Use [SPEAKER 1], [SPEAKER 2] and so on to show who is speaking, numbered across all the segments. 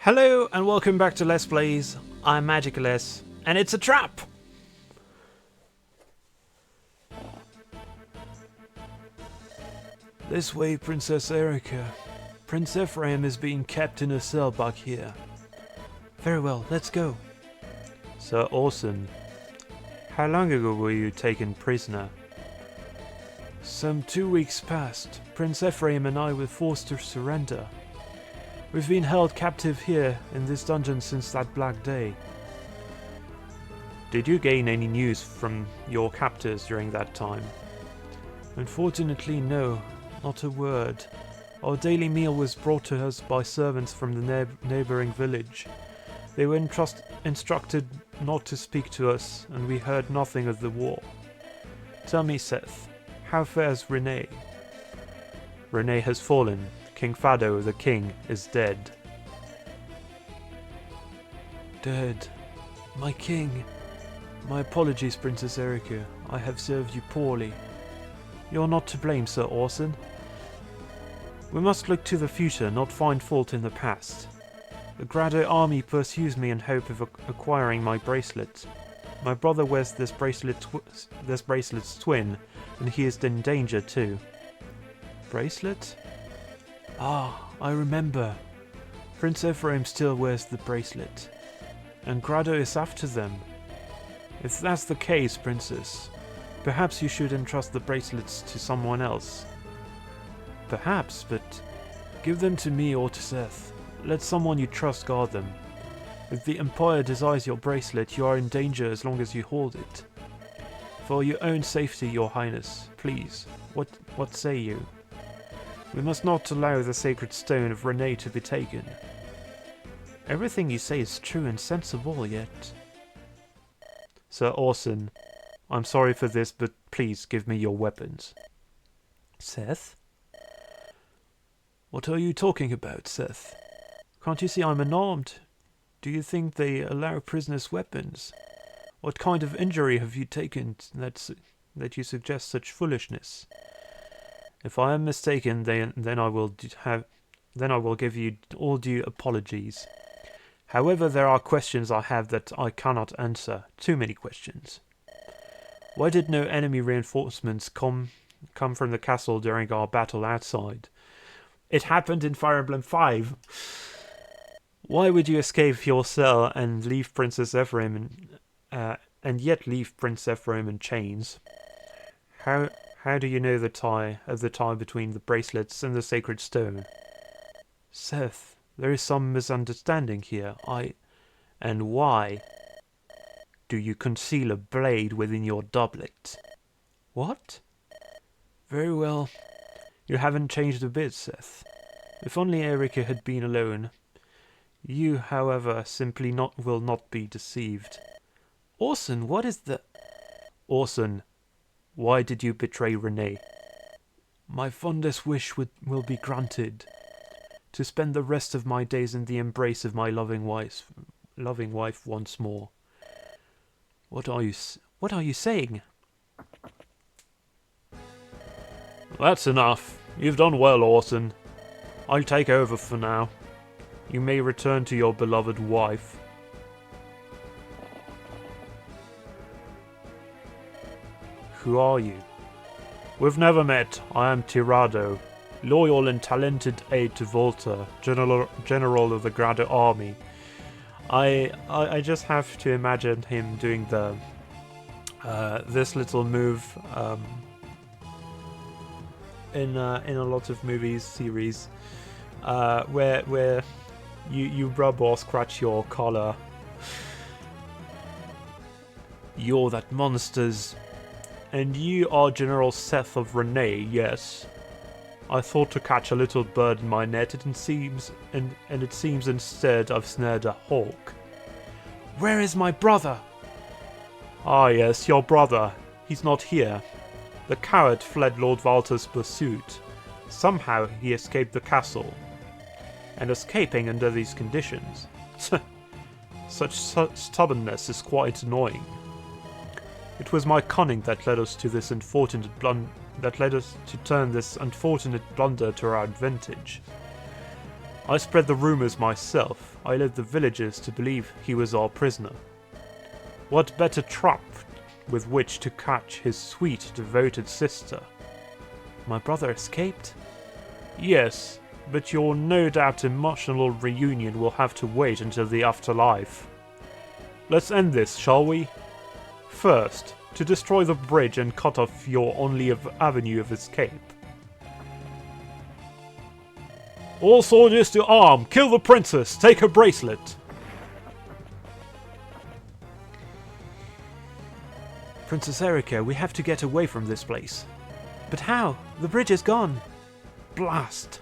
[SPEAKER 1] Hello and welcome back to Let's Plays. I'm Magicaless, and it's a trap! This way, Princess Eirika. Prince Ephraim is being kept in a cell back here. Very well, let's go. Sir Orson, how long ago were you taken prisoner? Some 2 weeks past. Prince Ephraim and I were forced to surrender. We've been held captive here in this dungeon since that black day. Did you gain any news from your captors during that time? Unfortunately, no, not a word. Our daily meal was brought to us by servants from the neighbouring village. They were instructed not to speak to us, and we heard nothing of the war. Tell me, Seth, how fares Renee? Renee has fallen. King Fado, the king, is dead. Dead. My king. My apologies, Princess Eirika. I have served you poorly. You're not to blame, Sir Orson. We must look to the future, not find fault in the past. The Grado army pursues me in hope of acquiring my bracelet. My brother wears this bracelet's twin, and he is in danger too. Bracelet? Ah, I remember. Prince Ephraim still wears the bracelet, and Grado is after them. If that's the case, Princess, perhaps you should entrust the bracelets to someone else. Perhaps, but give them to me or to Seth. Let someone you trust guard them. If the Empire desires your bracelet, you are in danger as long as you hold it. For your own safety, Your Highness, please, what say you? We must not allow the sacred stone of Renee to be taken. Everything you say is true and sensible, yet... Sir Orson, I'm sorry for this, but please give me your weapons. Seth? What are you talking about, Seth? Can't you see I'm unarmed? Do you think they allow prisoners weapons? What kind of injury have you taken that you suggest such foolishness? If I am mistaken, then I will give you all due apologies. However, there are questions I have that I cannot answer. Too many questions. Why did no enemy reinforcements come from the castle during our battle outside? It happened in Fire Emblem 5. Why would you escape your cell and leave Princess Ephraim and yet leave Prince Ephraim in chains? How do you know the tie between the bracelets and the sacred stone? Seth, there is some misunderstanding here. And why do you conceal a blade within your doublet? What? Very well. You haven't changed a bit, Seth. If only Eirika had been alone. You, however, simply will not be deceived. Orson, what is the... Orson, why did you betray Renee? My fondest wish will be granted. To spend the rest of my days in the embrace of my loving wife once more. What are you saying? That's enough. You've done well, Orson. I'll take over for now. You may return to your beloved wife. Who are you? We've never met. I am Tirado, loyal and talented aide to Volta, general of the Grado army. I just have to imagine him doing the this little move in a lot of movies series where you rub or scratch your collar. You're that monster's. And you are General Seth of Renee, yes. I thought to catch a little bird in my net, and it seems instead I've snared a hawk. Where is my brother? Ah yes, your brother. He's not here. The coward fled Lord Valter's pursuit. Somehow he escaped the castle. And escaping under these conditions. Such stubbornness is quite annoying. It was my cunning that led us to turn this unfortunate blunder to our advantage. I spread the rumors myself. I led the villagers to believe he was our prisoner. What better trap with which to catch his sweet, devoted sister?
[SPEAKER 2] My brother escaped?
[SPEAKER 1] Yes, but your no doubt emotional reunion will have to wait until the afterlife. Let's end this, shall we? First, to destroy the bridge and cut off your only avenue of escape. All soldiers to arm! Kill the princess! Take her bracelet!
[SPEAKER 2] Princess Eirika, we have to get away from this place. But how? The bridge is gone.
[SPEAKER 1] Blast!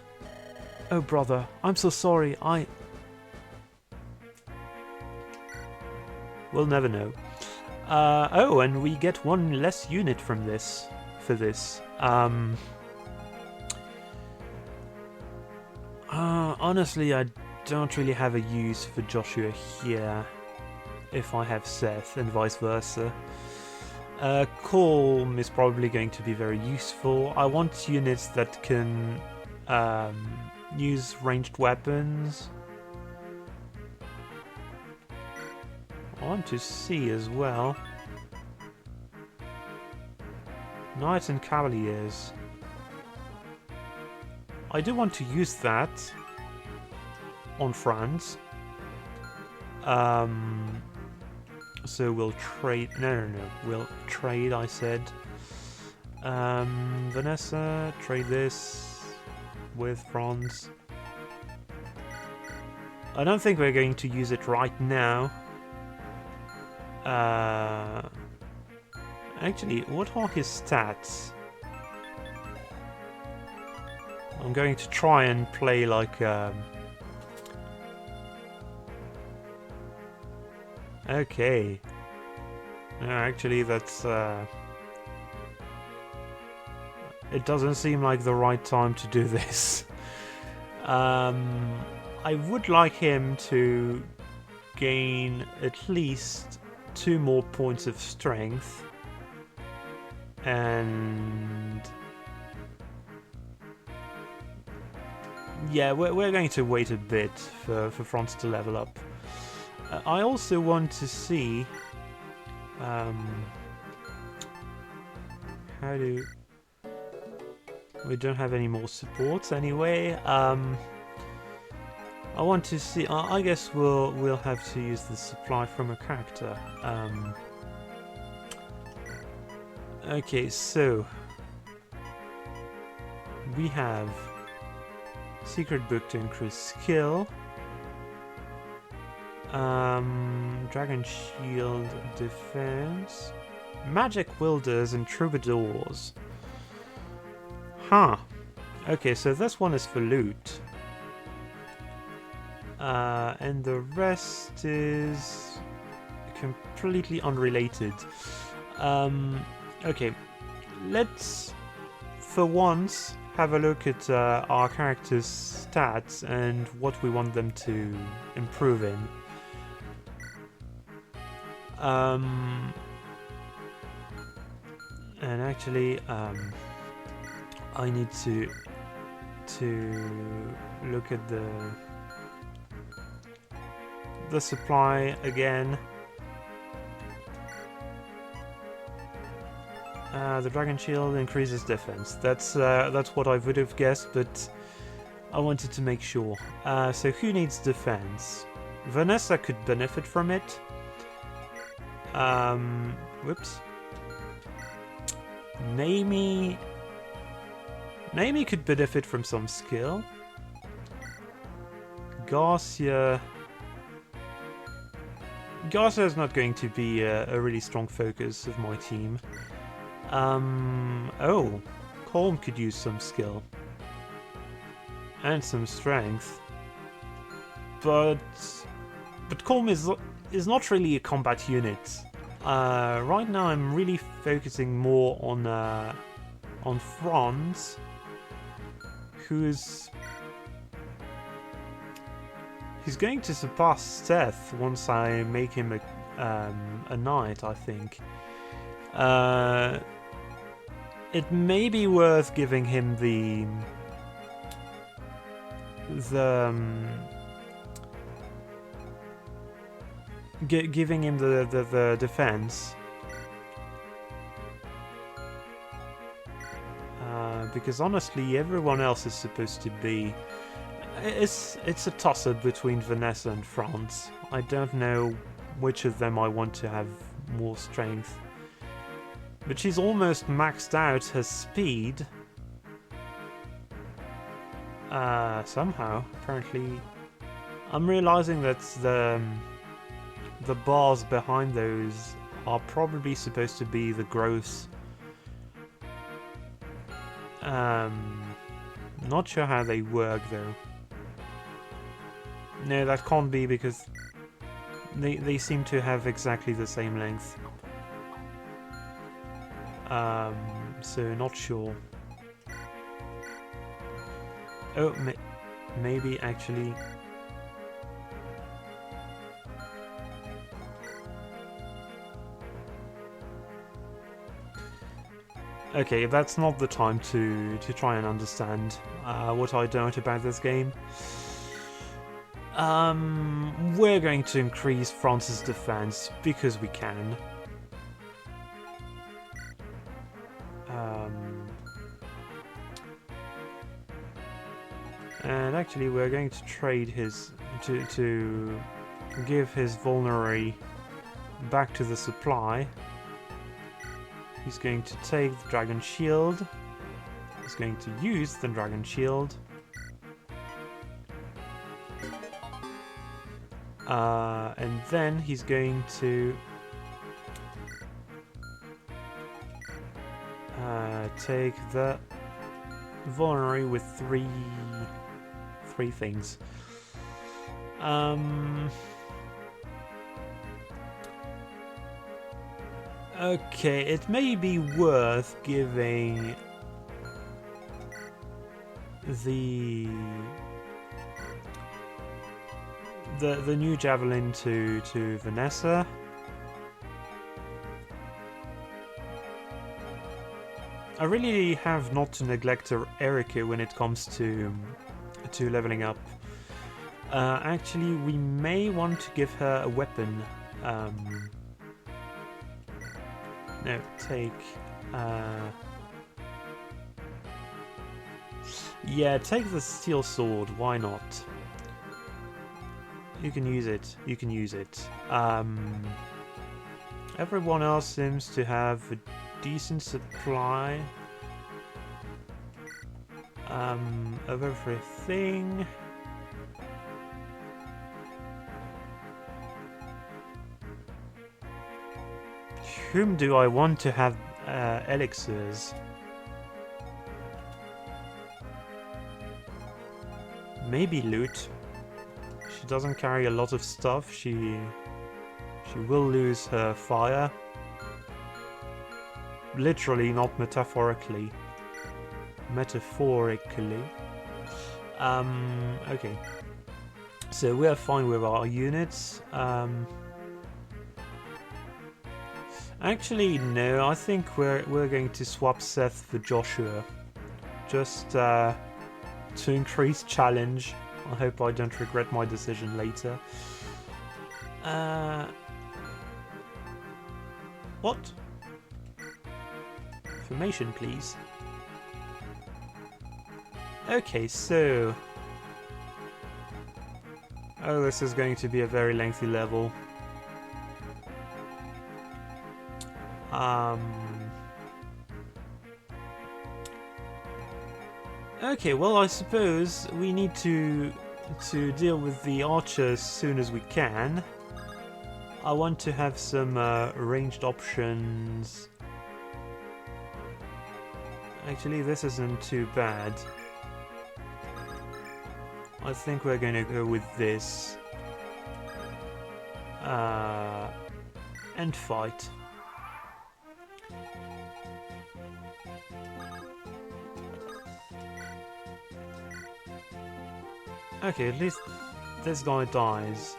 [SPEAKER 2] Oh, brother, I'm so sorry.
[SPEAKER 1] We'll never know. Oh, and we get one less unit from this. For this. Honestly, I don't really have a use for Joshua here. If I have Seth, and vice versa. Calm is probably going to be very useful. I want units that can use ranged weapons. I want to see as well. Knights and Cavaliers. I do want to use that on France. So we'll trade. No. We'll trade, I said. Vanessa, trade this with France. I don't think we're going to use it right now. Actually, what are his stats? I'm going to try and play like okay. No, actually, that's it doesn't seem like the right time to do this. I would like him to gain at least 2 more points of strength, and yeah, we're going to wait a bit for France to level up. I also want to see how do we don't have any more supports anyway. I want to see. I guess we'll have to use the supply from a character. Okay, so we have secret book to increase skill. Dragon shield defense, magic wielders and troubadours. Huh. Okay, so this one is for loot. And the rest is completely unrelated. Okay, let's for once have a look at our characters' stats and what we want them to improve in. And actually, I need to look at the supply again. The dragon shield increases defense. That's what I would have guessed, but I wanted to make sure. So who needs defense? Vanessa could benefit from it. Whoops. Naomi could benefit from some skill. Garcia is not going to be a really strong focus of my team. Oh, Colm could use some skill and some strength, but Colm is not really a combat unit. Right now, I'm really focusing more on Franz, he's going to surpass Seth once I make him a knight, I think. It may be worth giving him the giving him the defense. Because honestly, everyone else is supposed to be... It's a toss-up between Vanessa and Franz. I don't know which of them I want to have more strength. But she's almost maxed out her speed. Somehow, apparently. I'm realizing that the bars behind those are probably supposed to be the growth. Not sure how they work though. No, that can't be because they seem to have exactly the same length. So not sure. Oh, maybe actually. Okay, that's not the time to try and understand what I don't about this game. We're going to increase France's defense because we can. And actually, we're going to trade his to give his vulnerary back to the supply. He's going to take the Dragon Shield. He's going to use the Dragon Shield. And then he's going to take the vulnerary with three things. Okay, it may be worth giving the new javelin to Vanessa. I really have not to neglect Eirika when it comes to leveling up. Actually, we may want to give her a weapon. No, take... yeah, take the steel sword, why not? You can use it, you can use it. Everyone else seems to have a decent supply of everything. Whom do I want to have elixirs? Maybe Loot. She doesn't carry a lot of stuff. She will lose her fire. Literally, not metaphorically. Metaphorically. Okay. So we are fine with our units. Actually, no. I think we're going to swap Seth for Joshua, just to increase challenge. I hope I don't regret my decision later. What? Information, please. Okay, so... oh, this is going to be a very lengthy level. Okay, well, I suppose we need to deal with the archer as soon as we can. I want to have some ranged options. Actually, this isn't too bad. I think we're going to go with this. And fight. Okay, at least this guy dies.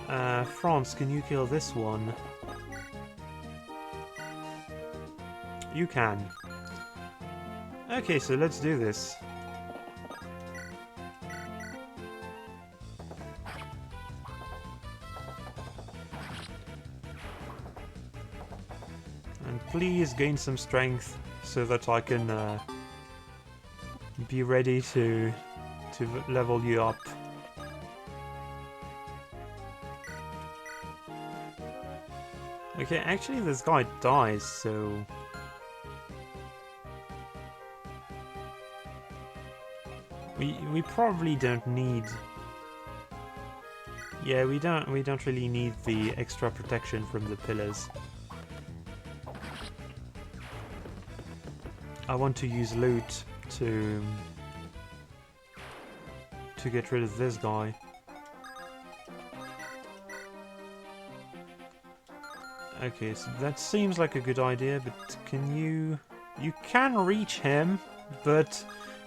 [SPEAKER 1] Franz, can you kill this one? You can. Okay, so let's do this. please gain some strength so that I can be ready to level you up. Okay, actually this guy dies, so... We probably don't need... Yeah, we don't really need the extra protection from the pillars. I want to use loot to get rid of this guy. Okay, so that seems like a good idea, but can you... You can reach him, but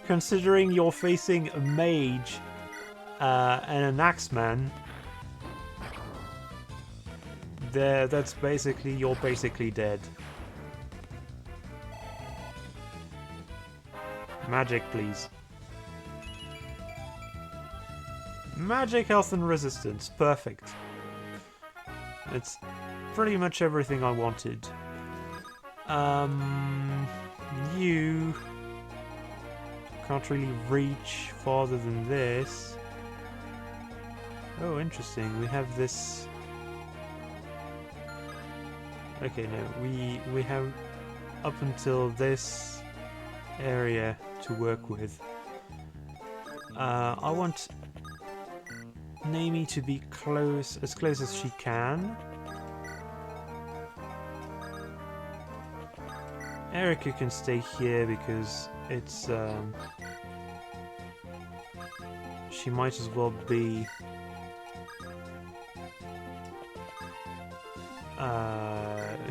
[SPEAKER 1] considering you're facing a mage and an axeman, that's basically... You're basically dead. Magic, please. Magic, health, and resistance. Perfect. It's pretty much everything I wanted. You can't really reach farther than this. Oh, interesting. We have this... Okay, no. We have up until this area to work with. I want Naomi to be as close as she can. Eirika can stay here because it's she might as well be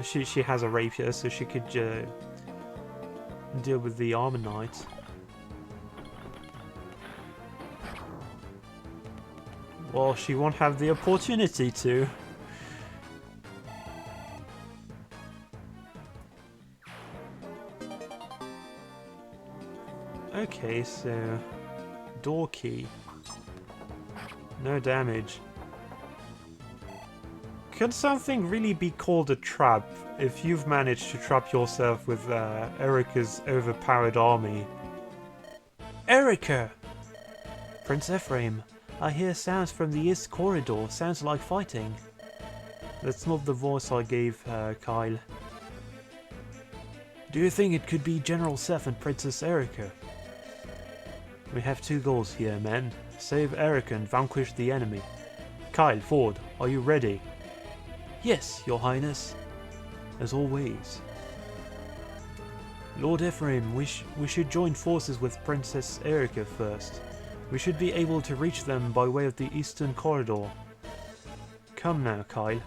[SPEAKER 1] she has a rapier, so she could deal with the armor knight. Well, she won't have the opportunity to. Okay, so... Door key. No damage. Could something really be called a trap if you've managed to trap yourself with Eirika's overpowered army? Eirika! Prince Ephraim, I hear sounds from the east corridor. Sounds like fighting. That's not the voice I gave Kyle. Do you think it could be General Seth and Princess Eirika? We have two goals here, men. Save Eirika and vanquish the enemy. Kyle, Ford, are you ready? Yes, Your Highness. As always. Lord Ephraim, we should join forces with Princess Eirika first. We should be able to reach them by way of the eastern corridor. Come now, Kyle.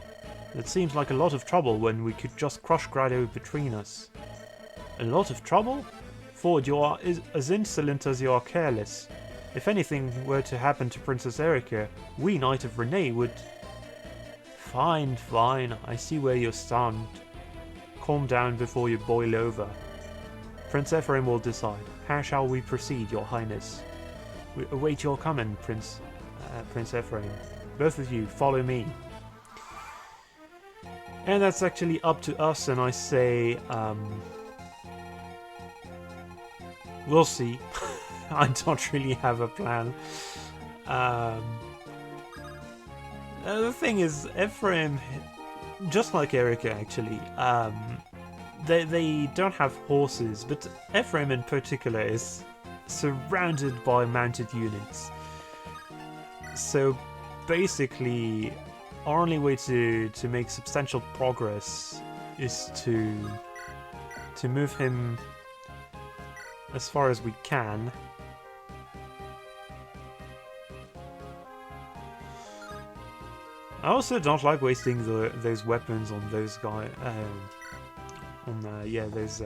[SPEAKER 1] That seems like a lot of trouble when we could just crush Grado between us. A lot of trouble? Ford, you are as insolent as you are careless. If anything were to happen to Princess Eirika, we, Knight of Renee, would... Fine, fine, I see where you stand. Calm down before you boil over. Prince Ephraim will decide. How shall we proceed, Your Highness? We await your command, Prince Ephraim. Both of you, follow me. And that's actually up to us, and I say, we'll see. I don't really have a plan. The thing is, Ephraim, just like Eirika actually, they don't have horses, but Ephraim in particular is surrounded by mounted units. So basically, our only way to make substantial progress is to move him as far as we can. I also don't like wasting those weapons on those guys, those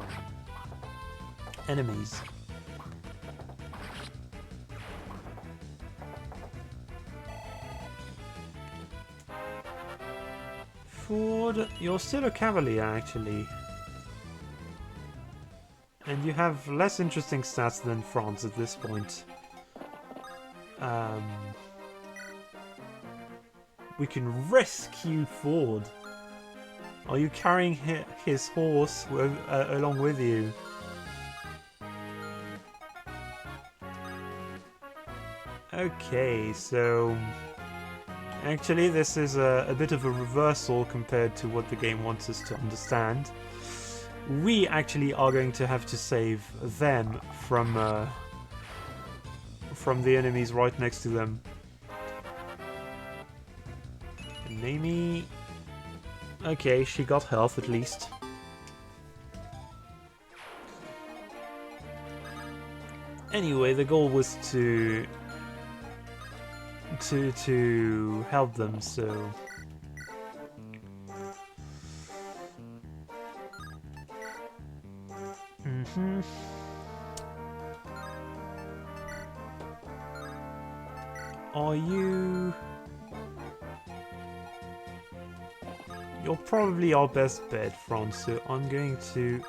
[SPEAKER 1] enemies. Ford, you're still a cavalier actually. And you have less interesting stats than France at this point. We can rescue Ford. Are you carrying his horse along with you? Okay, so actually this is a bit of a reversal compared to what the game wants us to understand. We actually are going to have to save them from the enemies right next to them. Nami. Okay, she got health at least. Anyway, the goal was to help them, so Are you? You're probably our best bet, Franz, so I'm going to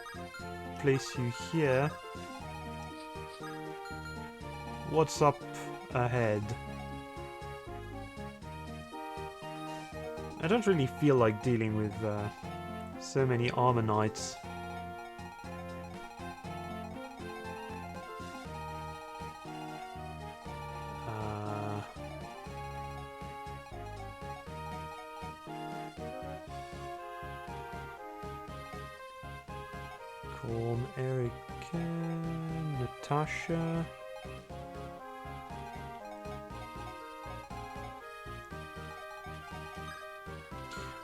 [SPEAKER 1] place you here. What's up ahead? I don't really feel like dealing with so many armor knights. Calm, Eirika, Natasha.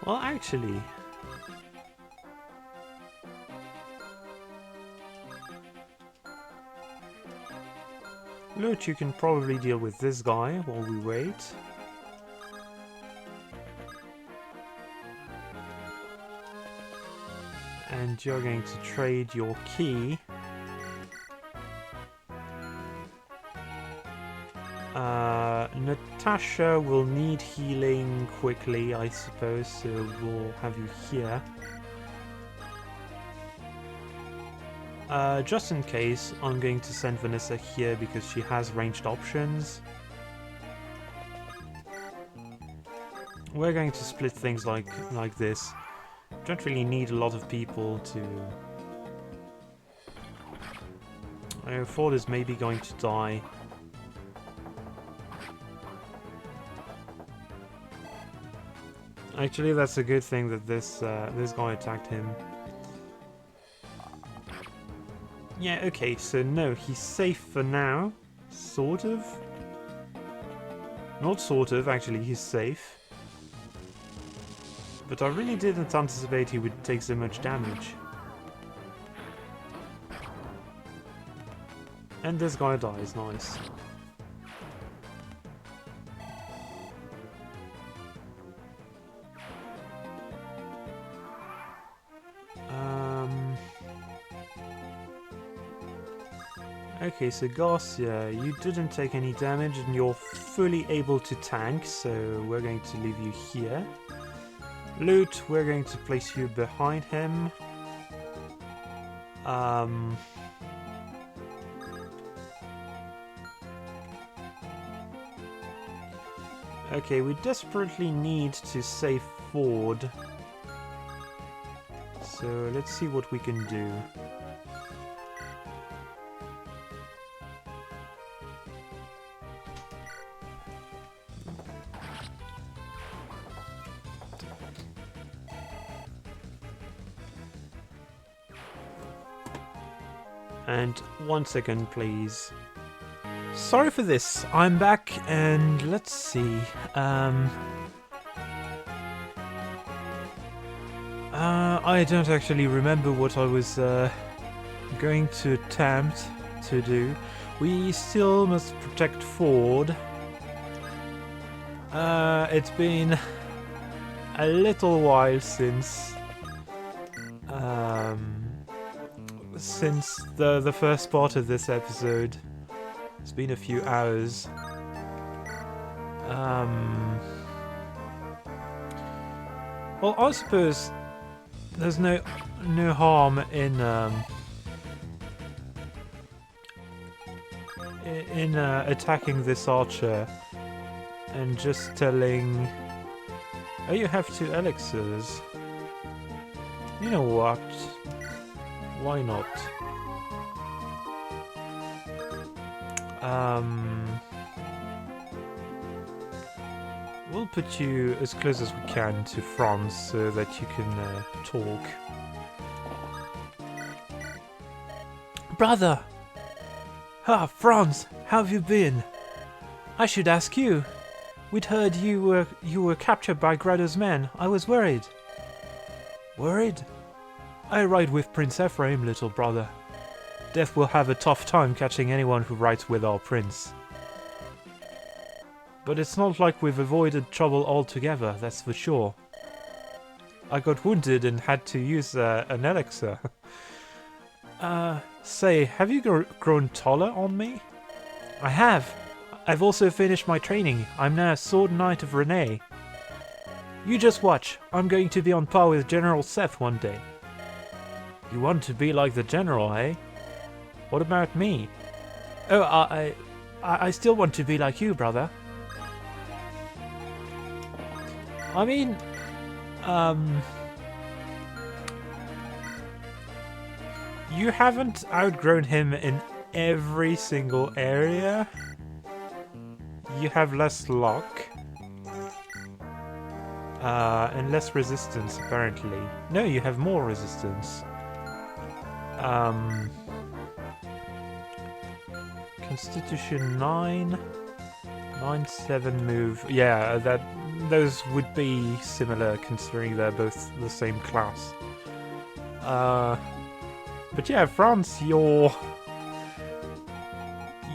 [SPEAKER 1] Well, actually, Lurch, you can probably deal with this guy while we wait. And you're going to trade your key. Natasha will need healing quickly, I suppose, so we'll have you here. Just in case, I'm going to send Vanessa here because she has ranged options. We're going to split things like this. Don't really need a lot of people to... Ford is maybe going to die. Actually, that's a good thing that this guy attacked him. Yeah, okay, so no, he's safe for now. Sort of. Not sort of, actually, he's safe. But I really didn't anticipate he would take so much damage. And this guy dies, nice. Okay, so Garcia, you didn't take any damage and you're fully able to tank, so we're going to leave you here. Loot, we're going to place you behind him. Okay, we desperately need to save Ford. So let's see what we can do. And 1 second, please. Sorry for this. I'm back, and let's see. I don't actually remember what I was going to attempt to do. We still must protect Ford. It's been a little while since the first part of this episode. It's been a few hours. Well, I suppose there's no harm in attacking this archer and just telling... Oh, you have 2 elixirs. You know what? Why not? We'll put you as close as we can to France so that you can talk.
[SPEAKER 2] Brother! Ah, Franz, how have you been? I should ask you. We'd heard you were captured by Grado's men. I was worried. Worried? I ride with Prince Ephraim, little brother. Death will have a tough time catching anyone who rides with our prince. But it's not like we've avoided trouble altogether, that's for sure. I got wounded and had to use an elixir. Say, have you grown taller on me? I have. I've also finished my training. I'm now a Sword Knight of Renee. You just watch. I'm going to be on par with General Seth one day. You want to be like the General, eh? What about me? Oh, I still want to be like you, brother. I mean, you haven't outgrown him in every single area. You have less luck. And less resistance, apparently. No, you have more resistance. Constitution 9. 9-7 move. Yeah, those would be similar considering they're both the same class. But yeah, France, you're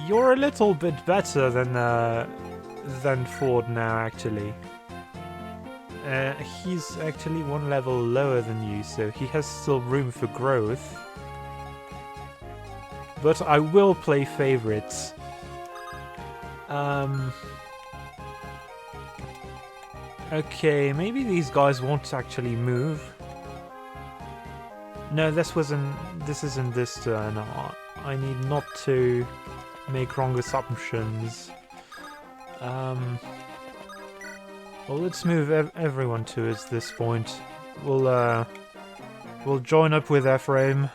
[SPEAKER 2] a little bit better than Ford now, actually. He's actually one level lower than you, so he has still room for growth. But I will play favorites. Okay, maybe these guys won't actually move. No, this isn't this turn. I need not to make wrong assumptions. Well, let's move everyone to us this point. We'll join up with Ephraim,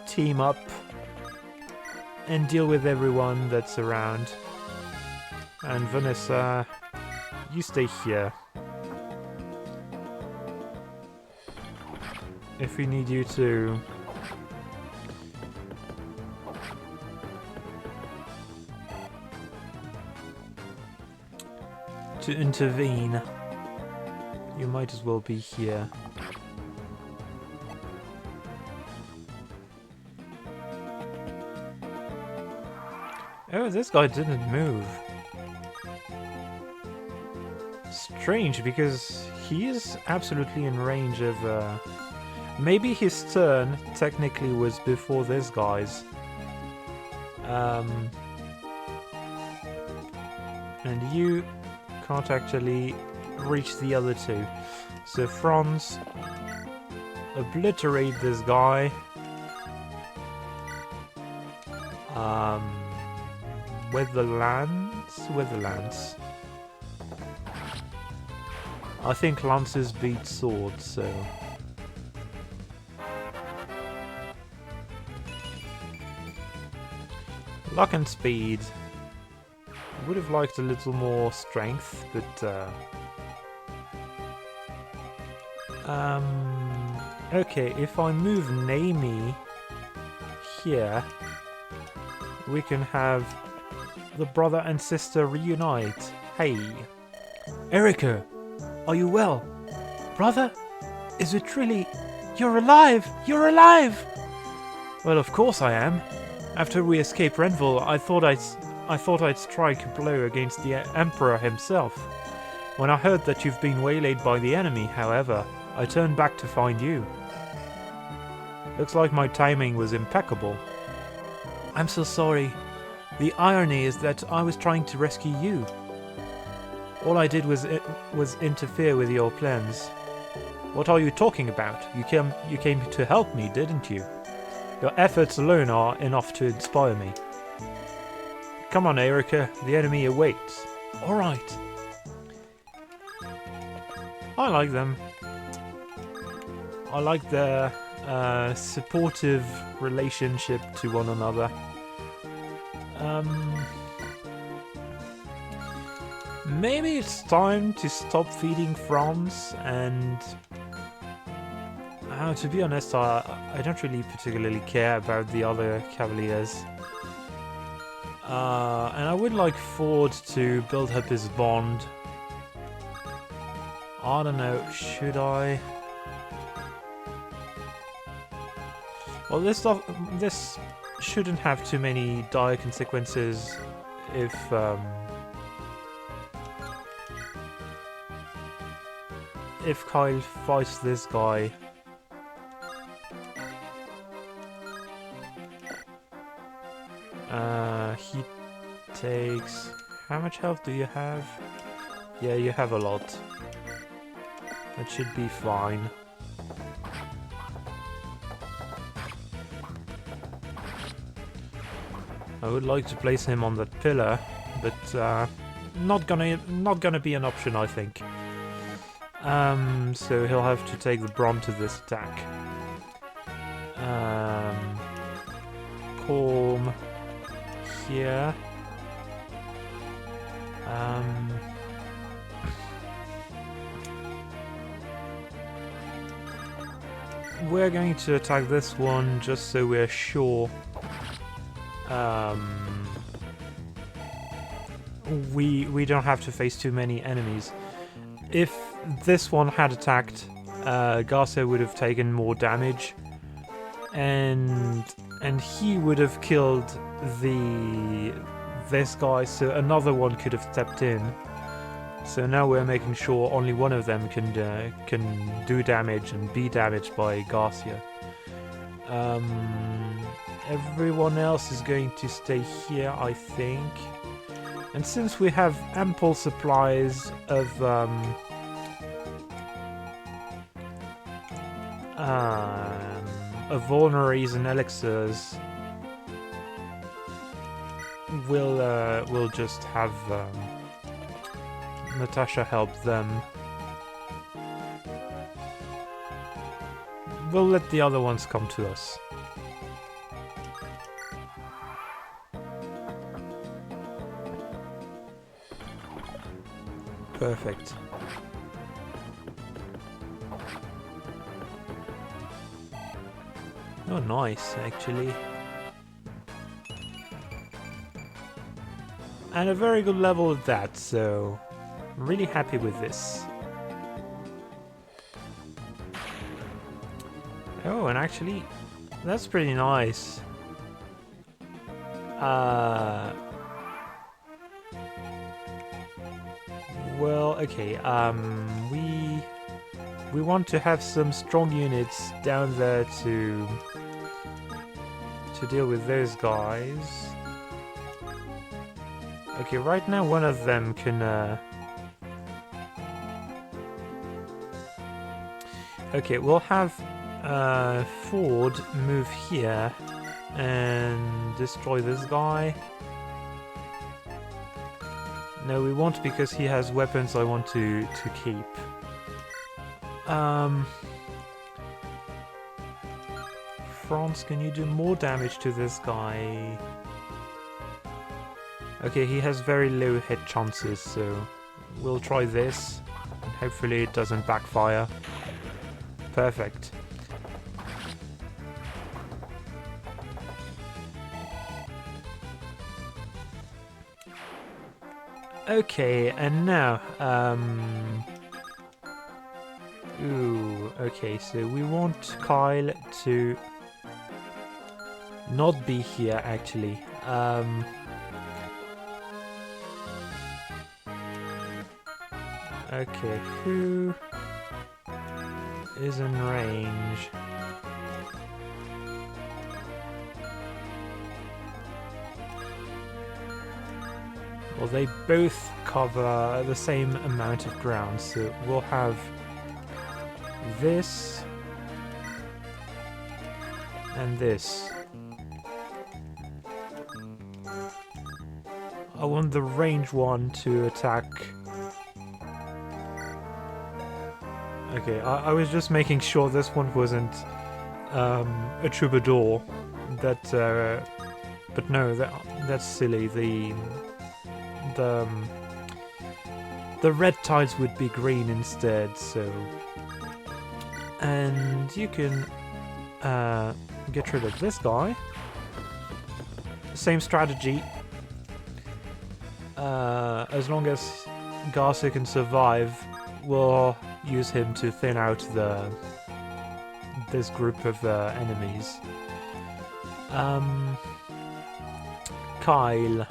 [SPEAKER 2] team up, and deal with everyone that's around. And Vanessa, you stay here. If we need you to intervene, you might as well be here. Oh, this guy didn't move. Strange, because he is absolutely in range of... maybe his turn technically was before this guy's. And you can't actually reach the other two. So Franz, obliterate this guy. With the lance. I think lances beat swords, so... Luck and speed. Would have liked a little more strength, but okay, if I move Naomi here, we can have the brother and sister reunite. Hey. Eirika, are you well? Brother? Is it really... You're alive! You're alive!
[SPEAKER 1] Well, of course I am. After we escaped Renville, I thought I'd strike a blow against the Emperor himself. When I heard that you've been waylaid by the enemy, however, I turned back to find you. Looks like my timing was impeccable.
[SPEAKER 2] I'm so sorry. The irony is that I was trying to rescue you.
[SPEAKER 1] All I did was interfere with your plans. What are you talking about? You came to help me, didn't you? Your efforts alone are enough to inspire me. Come on, Eirika, the enemy awaits.
[SPEAKER 2] Alright.
[SPEAKER 1] I like them. I like their supportive relationship to one another. Maybe it's time to stop feeding Franz and... to be honest, I don't really particularly care about the other Cavaliers. And I would like Ford to build up his bond. I don't know, should I? Well, this shouldn't have too many dire consequences if Kyle fights this guy. He takes... How much health do you have? Yeah, you have a lot. That should be fine. I would like to place him on that pillar, but not gonna be an option, I think. So he'll have to take the brunt of this attack. Calm here. We're going to attack this one just so we're sure we don't have to face too many enemies. If this one had attacked, Garcia would have taken more damage, and he would have killed this guy, so another one could have stepped in. So now we're making sure only one of them can do damage and be damaged by Garcia. Everyone else is going to stay here, I think. And since we have ample supplies of vulneraries and elixirs, we'll just have Natasha help them. We'll let the other ones come to us. Perfect. Oh, nice, actually. And a very good level at that, so I'm really happy with this. Oh, and actually, that's pretty nice. Well, okay, we want to have some strong units down there to deal with those guys. Okay, right now one of them can okay, we'll have Ford move here and destroy this guy. No, we won't, because he has weapons I want to keep. France, can you do more damage to this guy? Okay, he has very low hit chances, so we'll try this. And hopefully it doesn't backfire. Perfect. Okay, and now, ooh, okay, so we want Kyle to not be here, actually. Okay, who is in range? Well, they both cover the same amount of ground, so we'll have this and this. I want the range one to attack.
[SPEAKER 2] Okay, I was just making sure this one wasn't a troubadour. That, but no, that's silly. The the red tiles would be green instead. So, and you can get rid of this guy. Same strategy. As long as Garcia can survive, we'll use him to thin out this group of enemies. Kyle,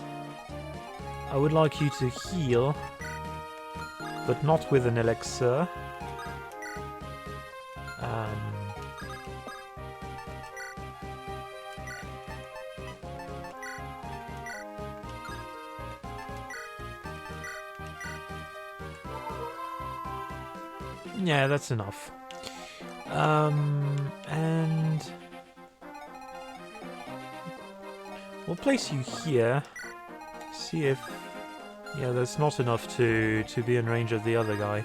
[SPEAKER 2] I would like you to heal, but not with an elixir. Yeah, that's enough. And we'll place you here. See if... Yeah, that's not enough to be in range of the other guy.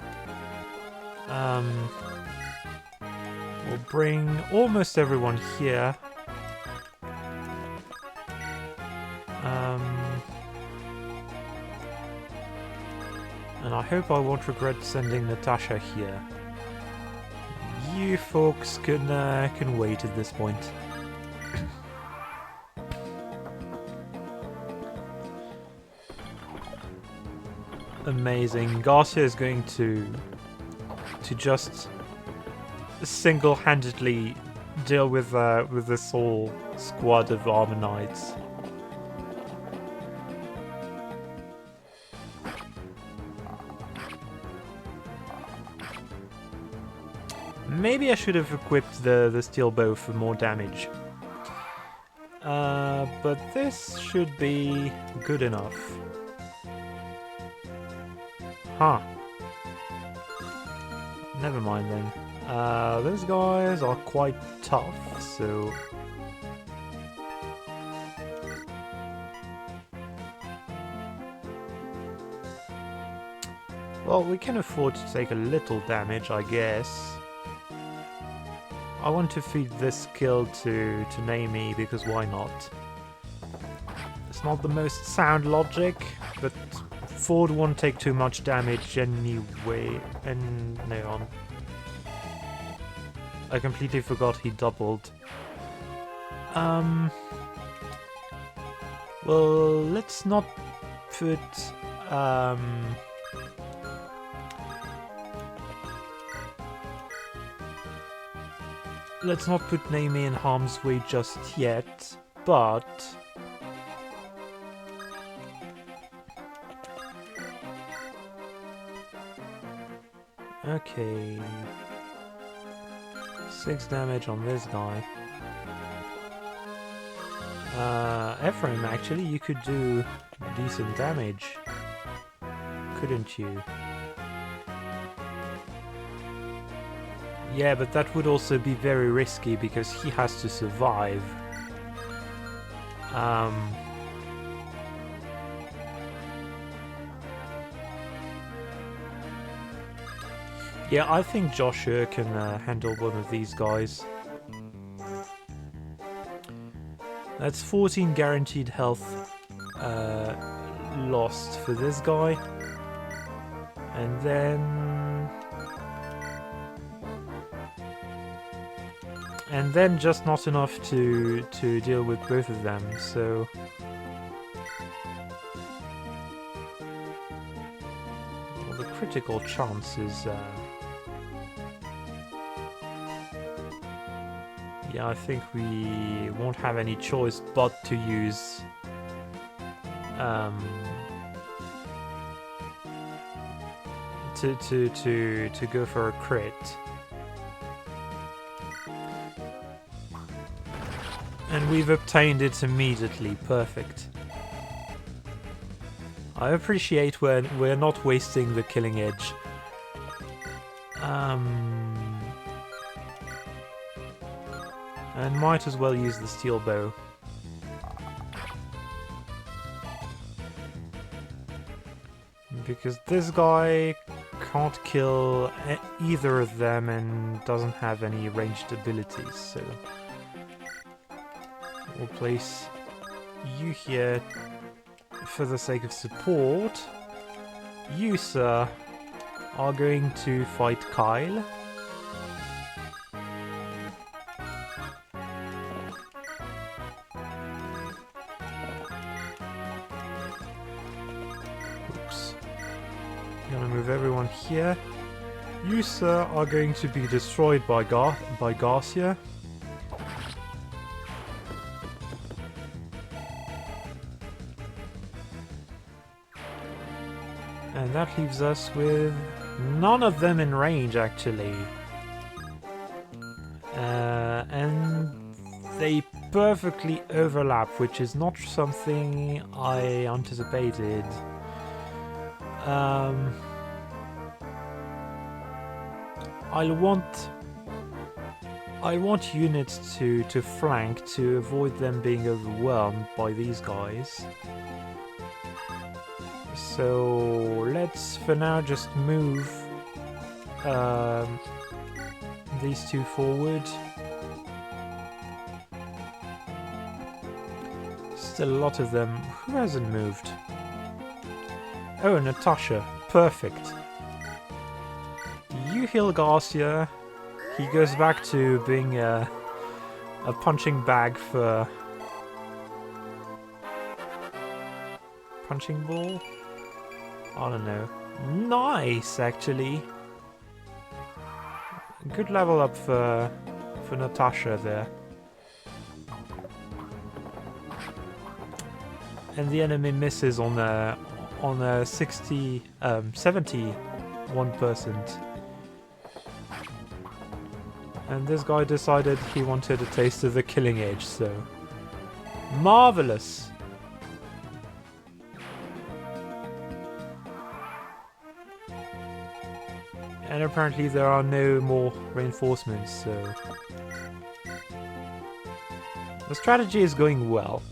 [SPEAKER 2] We'll bring almost everyone here. And I hope I won't regret sending Natasha here. You folks can wait at this point. Amazing. Garcia is going to just single-handedly deal with this whole squad of armor knights. Maybe I should have equipped the steel bow for more damage. But this should be good enough. Huh. Never mind then. Those guys are quite tough, so... Well, we can afford to take a little damage, I guess. I want to feed this skill to Naomi, because why not? It's not the most sound logic, but Ford won't take too much damage anyway. And no, I completely forgot he doubled. Well, let's not put let's not put Naomi in harm's way just yet, but... Okay... 6 damage on this guy. Ephraim, actually, you could do decent damage, couldn't you? Yeah, but that would also be very risky because he has to survive. Yeah, I think Joshua can handle one of these guys. That's 14 guaranteed health lost for this guy. And then just not enough to deal with both of them, so... Well, the critical chance is... Yeah, I think we won't have any choice but to use... to go for a crit. And we've obtained it immediately. Perfect. I appreciate when we're not wasting the killing edge. And might as well use the steel bow. Because this guy can't kill either of them and doesn't have any ranged abilities, so we'll place you here for the sake of support. You, sir, are going to fight Kyle. Oops. I'm gonna move everyone here. You, sir, are going to be destroyed by Garcia. And that leaves us with none of them in range, actually. And they perfectly overlap, which is not something I anticipated. I want units to flank to avoid them being overwhelmed by these guys. So let's for now just move these two forward. Still a lot of them. Who hasn't moved? Oh, Natasha. Perfect. You heal Garcia. He goes back to being a punching bag for... punching ball? I don't know. Nice, actually. Good level up for Natasha there. And the enemy misses on a 71%. And this guy decided he wanted a taste of the killing edge, so marvelous. And apparently there are no more reinforcements, so the strategy is going well.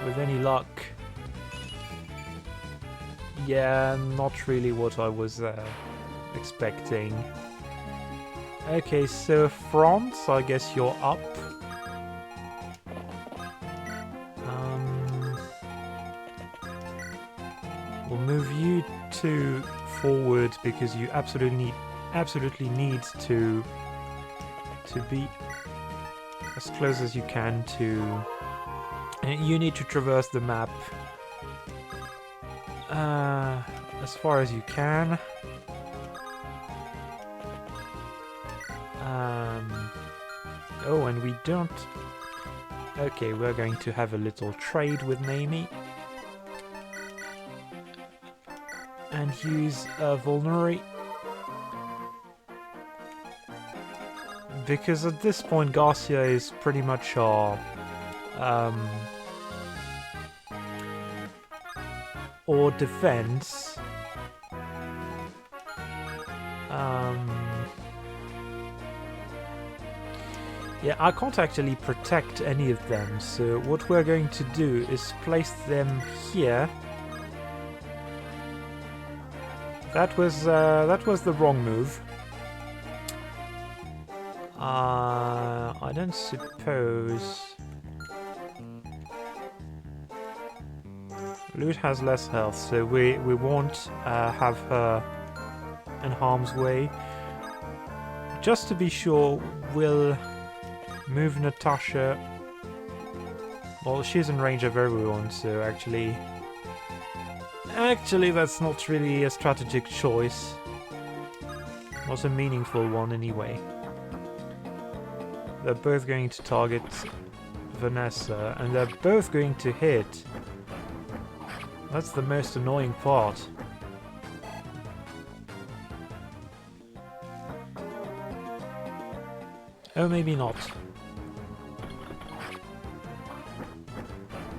[SPEAKER 2] With any luck. Yeah, not really what I was expecting. Okay, so France, I guess you're up. We'll move you two forward because you absolutely need to be as close as you can to. And you need to traverse the map as far as you can. Oh, and we don't... Okay, we're going to have a little trade with Naomi. And use Vulnerary. Because at this point Garcia is pretty much our... or defense. Yeah, I can't actually protect any of them, so what we're going to do is place them here. That was the wrong move. I don't suppose... Loot has less health, so we won't have her in harm's way. Just to be sure, we'll move Natasha. Well, she's in range of everyone, so actually that's not really a strategic choice. Not a meaningful one anyway. They're both going to target Vanessa, and they're both going to hit. That's the most annoying part. Oh, maybe not.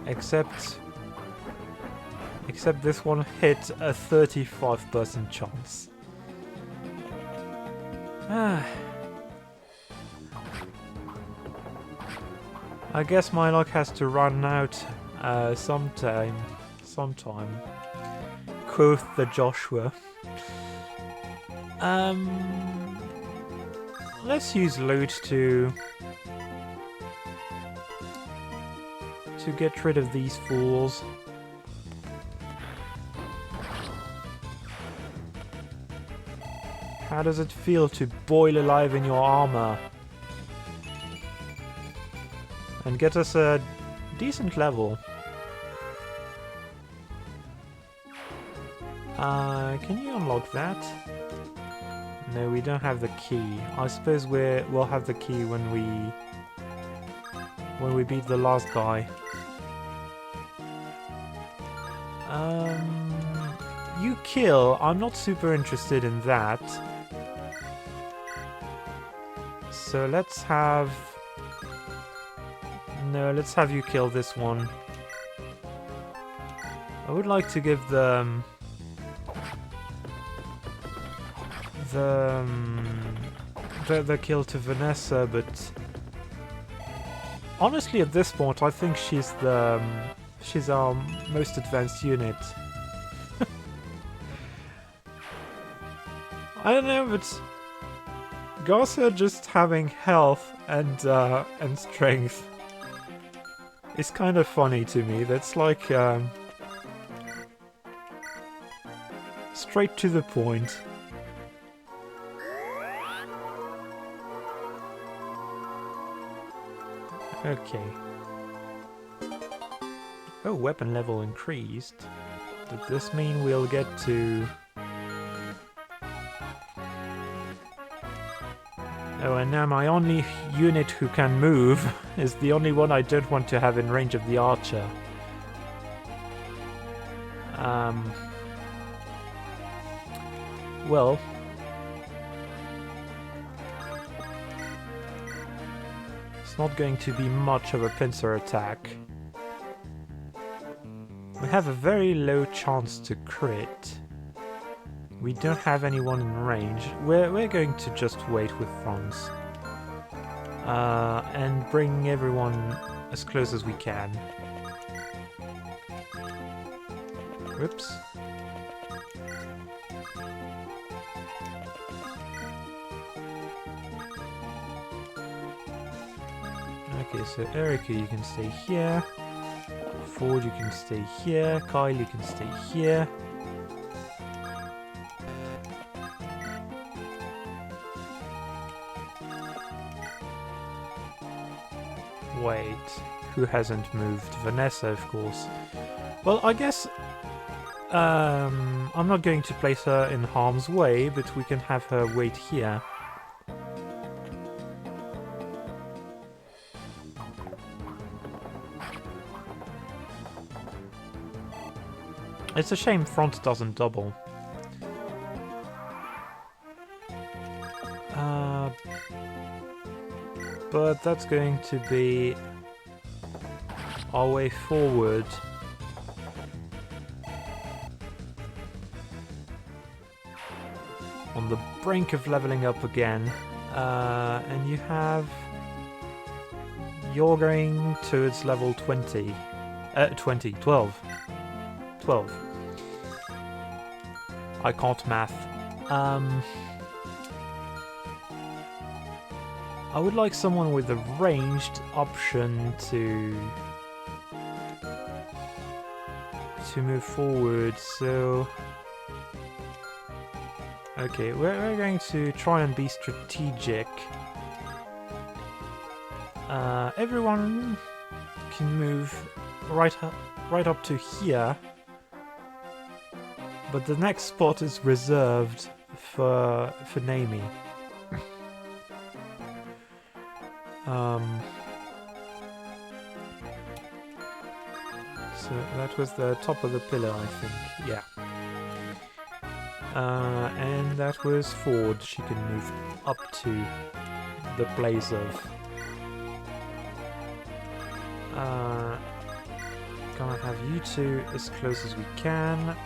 [SPEAKER 2] Except this one hit a 35% chance. I guess my luck has to run out Sometime. Quoth the Joshua. Let's use loot to get rid of these fools. How does it feel to boil alive in your armor? And get us a decent level. Can you unlock that? No, we don't have the key. I suppose we'll have the key when we beat the last guy. You kill. I'm not super interested in that. So let's have... No, let's have you kill this one. I would like to give the kill to Vanessa, but honestly at this point I think she's our most advanced unit. I don't know, but Garza just having health and strength is kind of funny to me. That's like straight to the point. Okay. Oh, weapon level increased. Does this mean we'll get to... Oh, and now my only unit who can move is the only one I don't want to have in range of the archer. Well... It's not going to be much of a pincer attack. We have a very low chance to crit. We don't have anyone in range. We're going to just wait with Franz. And bring everyone as close as we can. Whoops. Okay, so Eirika, you can stay here. Ford, you can stay here. Kyle, you can stay here. Wait, who hasn't moved? Vanessa, of course. Well, I guess I'm not going to place her in harm's way, but we can have her wait here. It's a shame front doesn't double. But that's going to be our way forward. On the brink of leveling up again. And you have... You're going towards level 20. 12. I can't math. I would like someone with a ranged option to move forward, so... Okay, we're going to try and be strategic. Everyone can move right up to here, but the next spot is reserved for Naomi. So that was the top of the pillar, I think. Yeah. And that was Ford. She can move up to the blaze of. Gonna have you two as close as we can.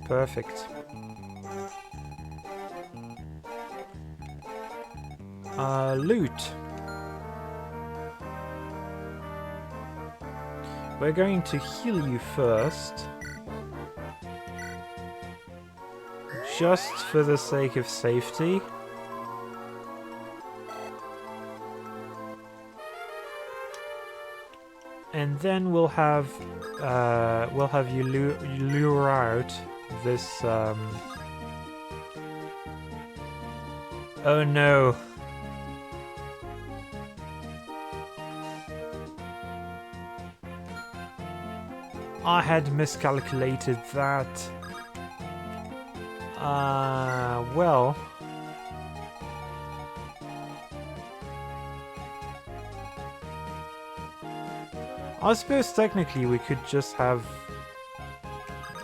[SPEAKER 2] Perfect. Loot. We're going to heal you first. Just for the sake of safety. And then we'll have you lure out this. Oh no! I had miscalculated that. Well. I suppose technically we could just have...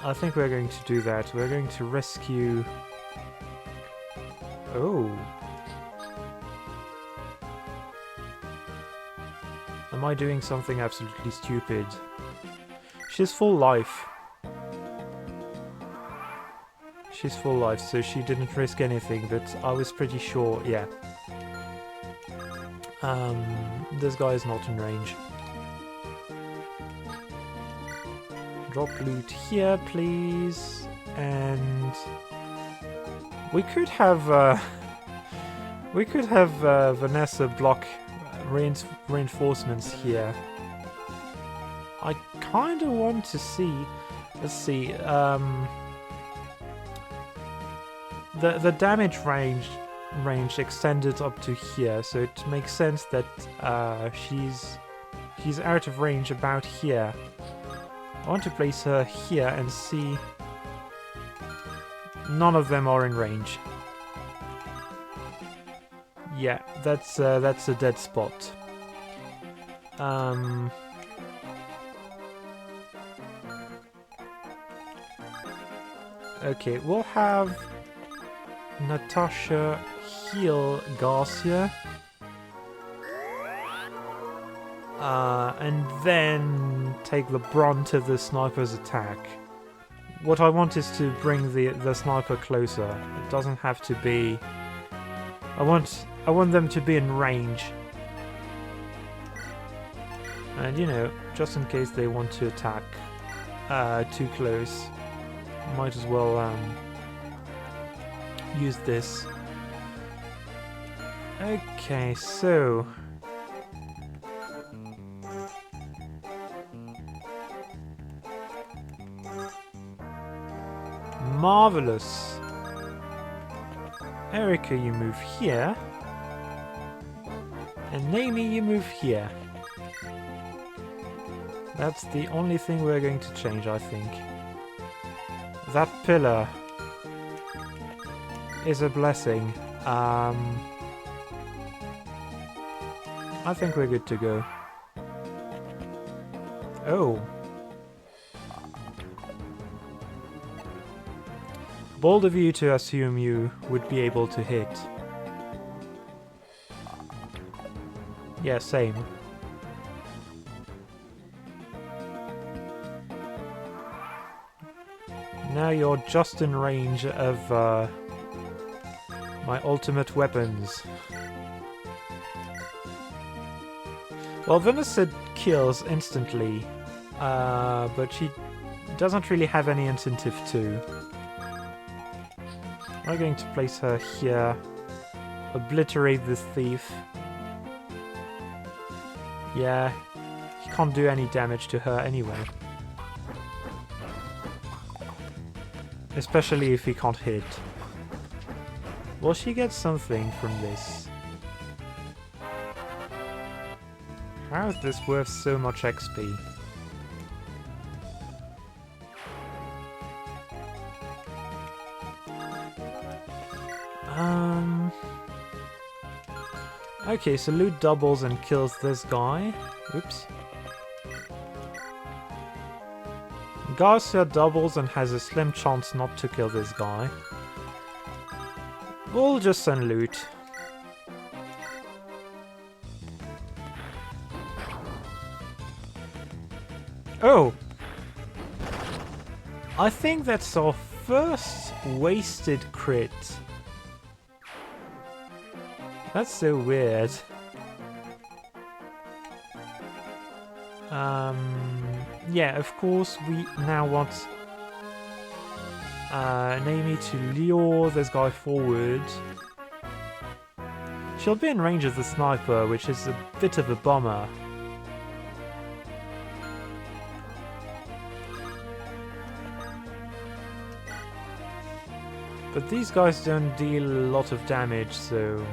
[SPEAKER 2] I think we're going to do that. We're going to rescue... Oh. Am I doing something absolutely stupid? She's full life. She's full life, so she didn't risk anything, but I was pretty sure, yeah. This guy is not in range. Drop loot here, please. And we could have Vanessa block reinforcements here. I kind of want to see. Let's see. The damage range extended up to here, so it makes sense that she's out of range about here. I want to place her here and see. None of them are in range. Yeah, that's a dead spot. Okay, we'll have Natasha heal Garcia. And then take the brunt of the sniper's attack. What I want is to bring the sniper closer. It doesn't have to be... I want them to be in range. And you know, just in case they want to attack too close, might as well use this. Okay, so... Marvelous. Eirika, you move here. And Naomi, you move here. That's the only thing we're going to change, I think. That pillar is a blessing. I think we're good to go. Oh. Bold of you to assume you would be able to hit. Yeah, same. Now you're just in range of my ultimate weapons. Well, Vanessa kills instantly, but she doesn't really have any incentive to. I'm going to place her here. Obliterate this thief. Yeah, he can't do any damage to her anyway. Especially if he can't hit. Will she get something from this? How is this worth so much XP? Okay, so loot doubles and kills this guy. Oops. Garcia doubles and has a slim chance not to kill this guy. We'll just send loot. Oh! I think that's our first wasted crit. That's so weird. Yeah, of course we now want Naomi to lure this guy forward. She'll be in range of the sniper, which is a bit of a bummer. But these guys don't deal a lot of damage, so...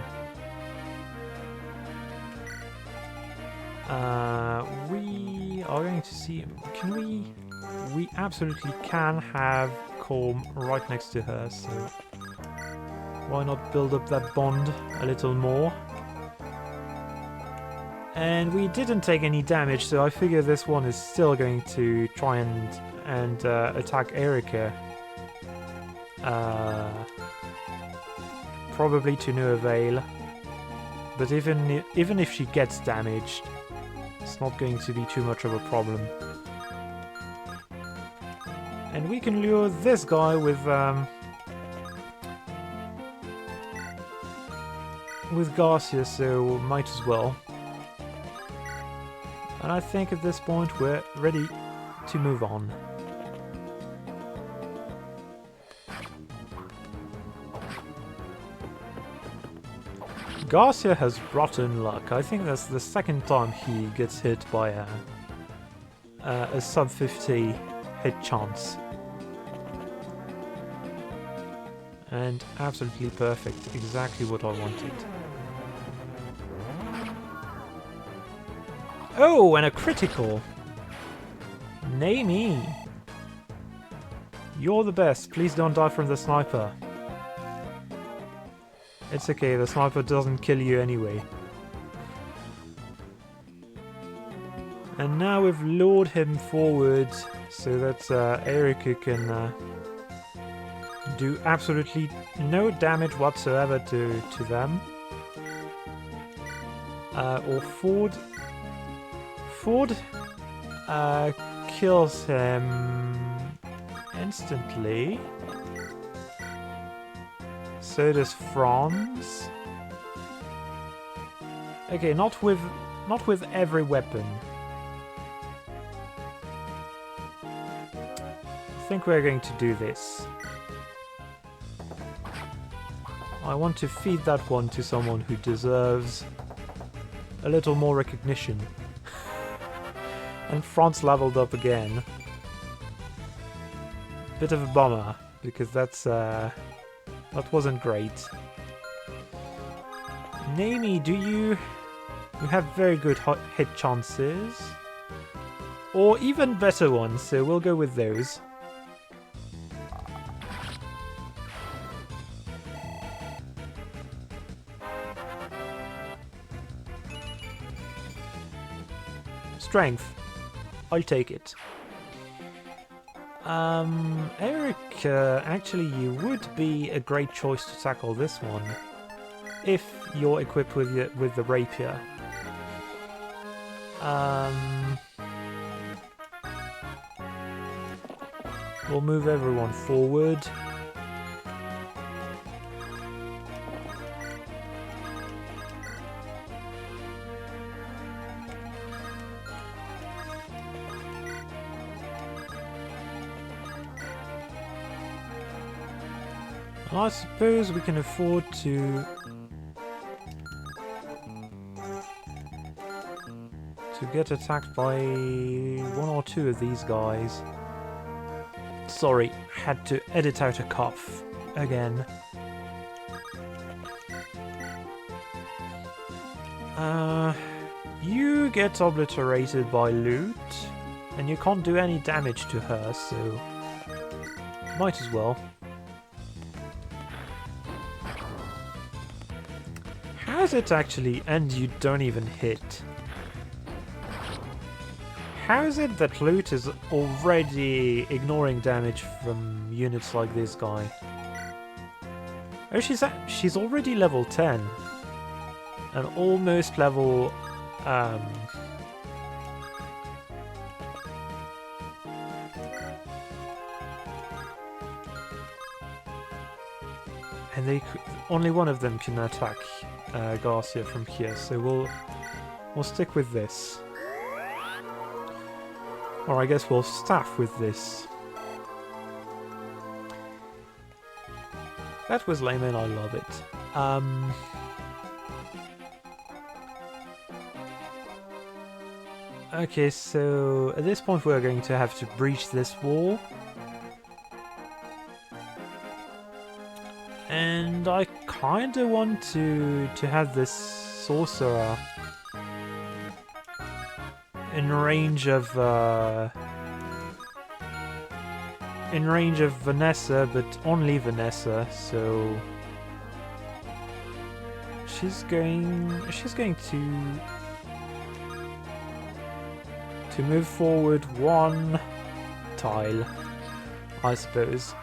[SPEAKER 2] we are going to see... Can we... We absolutely can have Corm right next to her, so... Why not build up that bond a little more? And we didn't take any damage, so I figure this one is still going to try and attack Eirika. Probably to no avail. But even if she gets damaged, it's not going to be too much of a problem. And we can lure this guy with Garcia, so might as well. And I think at this point we're ready to move on. Garcia has rotten luck. I think that's the second time he gets hit by a sub 50 hit chance. And absolutely perfect. Exactly what I wanted. Oh, and a critical! Naomi! You're the best. Please don't die from the sniper. It's okay, the sniper doesn't kill you anyway. And now we've lured him forward so that Eirika can do absolutely no damage whatsoever to them. Or Ford kills him instantly. So does Franz. Okay, not with every weapon. I think we're going to do this. I want to feed that one to someone who deserves a little more recognition. And Franz leveled up again. Bit of a bummer, because that wasn't great. Naomi, you have very good hit chances. Or even better ones, so we'll go with those. Strength. I'll take it. Eirika, actually you would be a great choice to tackle this one. If you're equipped with the rapier. We'll move everyone forward. I suppose we can afford to get attacked by one or two of these guys. Sorry, had to edit out a cough again. You get obliterated by loot, and you can't do any damage to her, so might as well. How's it actually, and you don't even hit? How is it that loot is already ignoring damage from units like this guy? Oh, she's already level 10. And almost level... and only one of them can attack
[SPEAKER 1] Garcia from here, so we'll stick with this. Or I guess we'll staff with this. That was lame and I love it. Okay, so at this point we're going to have to breach this wall. And I kinda want to have this sorcerer in range of Vanessa, but only Vanessa, so she's going to move forward one tile, I suppose.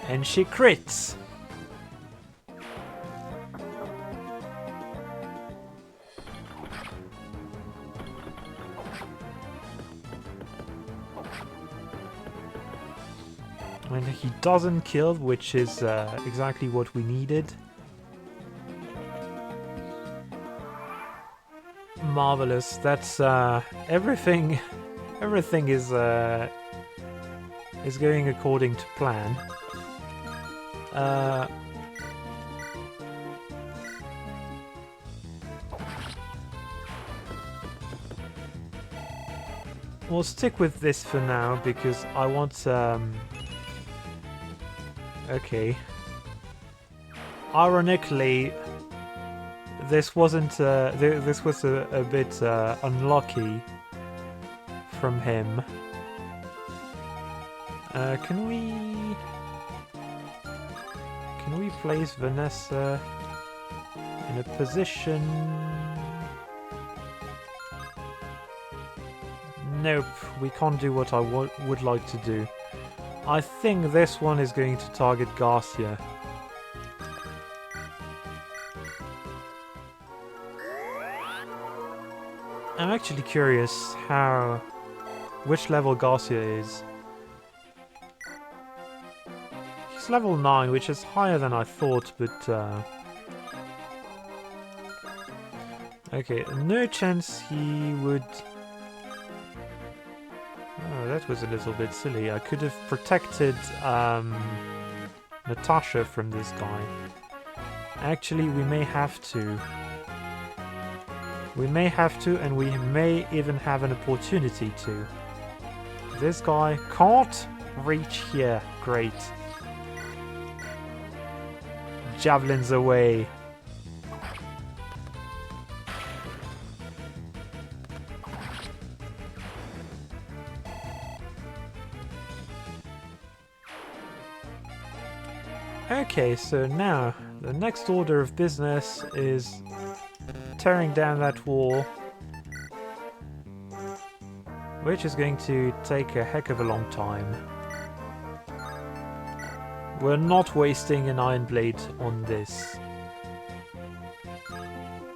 [SPEAKER 1] And she crits. And he doesn't kill, which is exactly what we needed. Marvelous. That's everything. Everything is going according to plan. We'll stick with this for now because I want. Okay. Ironically, this wasn't. This was a bit unlucky from him. Can we place Vanessa in a position? Nope, we can't do what I would like to do. I think this one is going to target Garcia. I'm actually curious which level Garcia is. He's level 9, which is higher than I thought, but okay, no chance he would. Oh, that was a little bit silly. I could have protected Natasha from this guy. Actually, we may have to. We may have to, and we may even have an opportunity to. This guy can't reach here. Great. Javelins away. Okay, so now the next order of business is tearing down that wall, which is going to take a heck of a long time. We're not wasting an iron blade on this.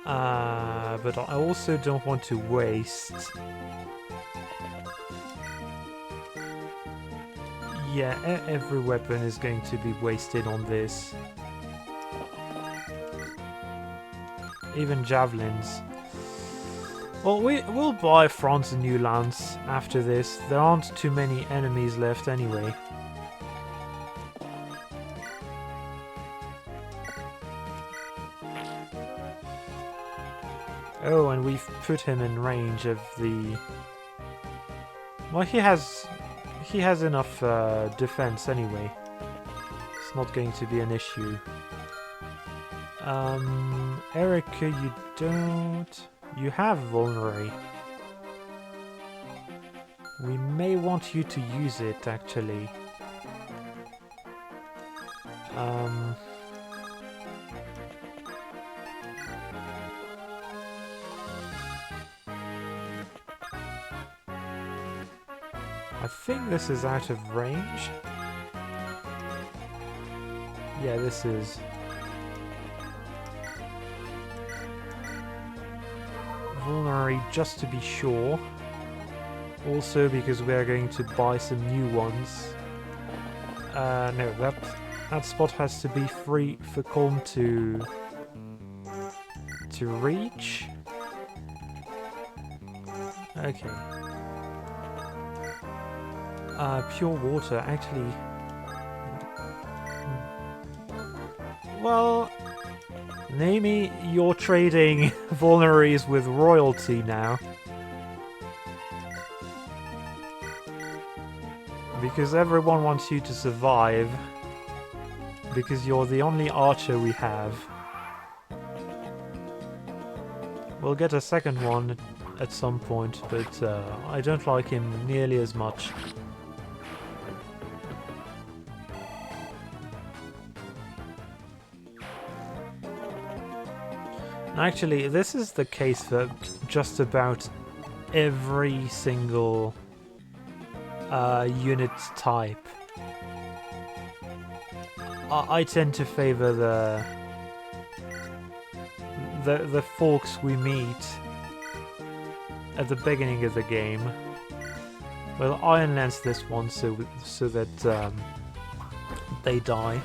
[SPEAKER 1] But I also don't want to waste. Yeah, every weapon is going to be wasted on this. Even javelins. Well, we'll buy France a new lance after this. There aren't too many enemies left anyway. Oh, and we've put him in range of the... Well, he has enough defense anyway. It's not going to be an issue. Eirika, you don't... You have vulnerary. We may want you to use it, actually. I think this is out of range. Yeah, this is. Vulnerary, just to be sure.
[SPEAKER 2] Also because we are going to buy some new ones. No, that spot has to be free for Colm to reach. Okay. Pure water, actually. Well, Naomi, you're trading vulneraries with royalty now. Because everyone wants you to survive. Because you're the only archer we have. We'll get a second one at some point, but I don't like him nearly as much. Actually, this is the case for just about every single unit type. I tend to favor the folks we meet at the beginning of the game. Well, Iron Lance this one so that they die.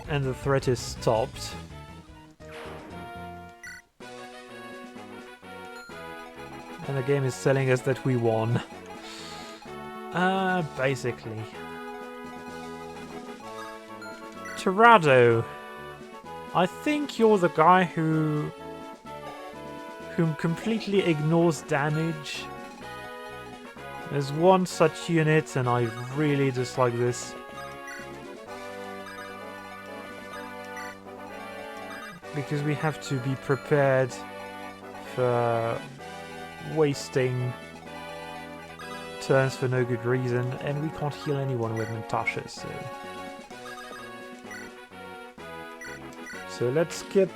[SPEAKER 2] And the threat is stopped. And the game is telling us that we won. Basically. Tirado, I think you're the guy who completely ignores damage. There's one such unit and I really dislike this. Because we have to be prepared for wasting turns for no good reason, and we can't heal anyone with Natasha, so let's skip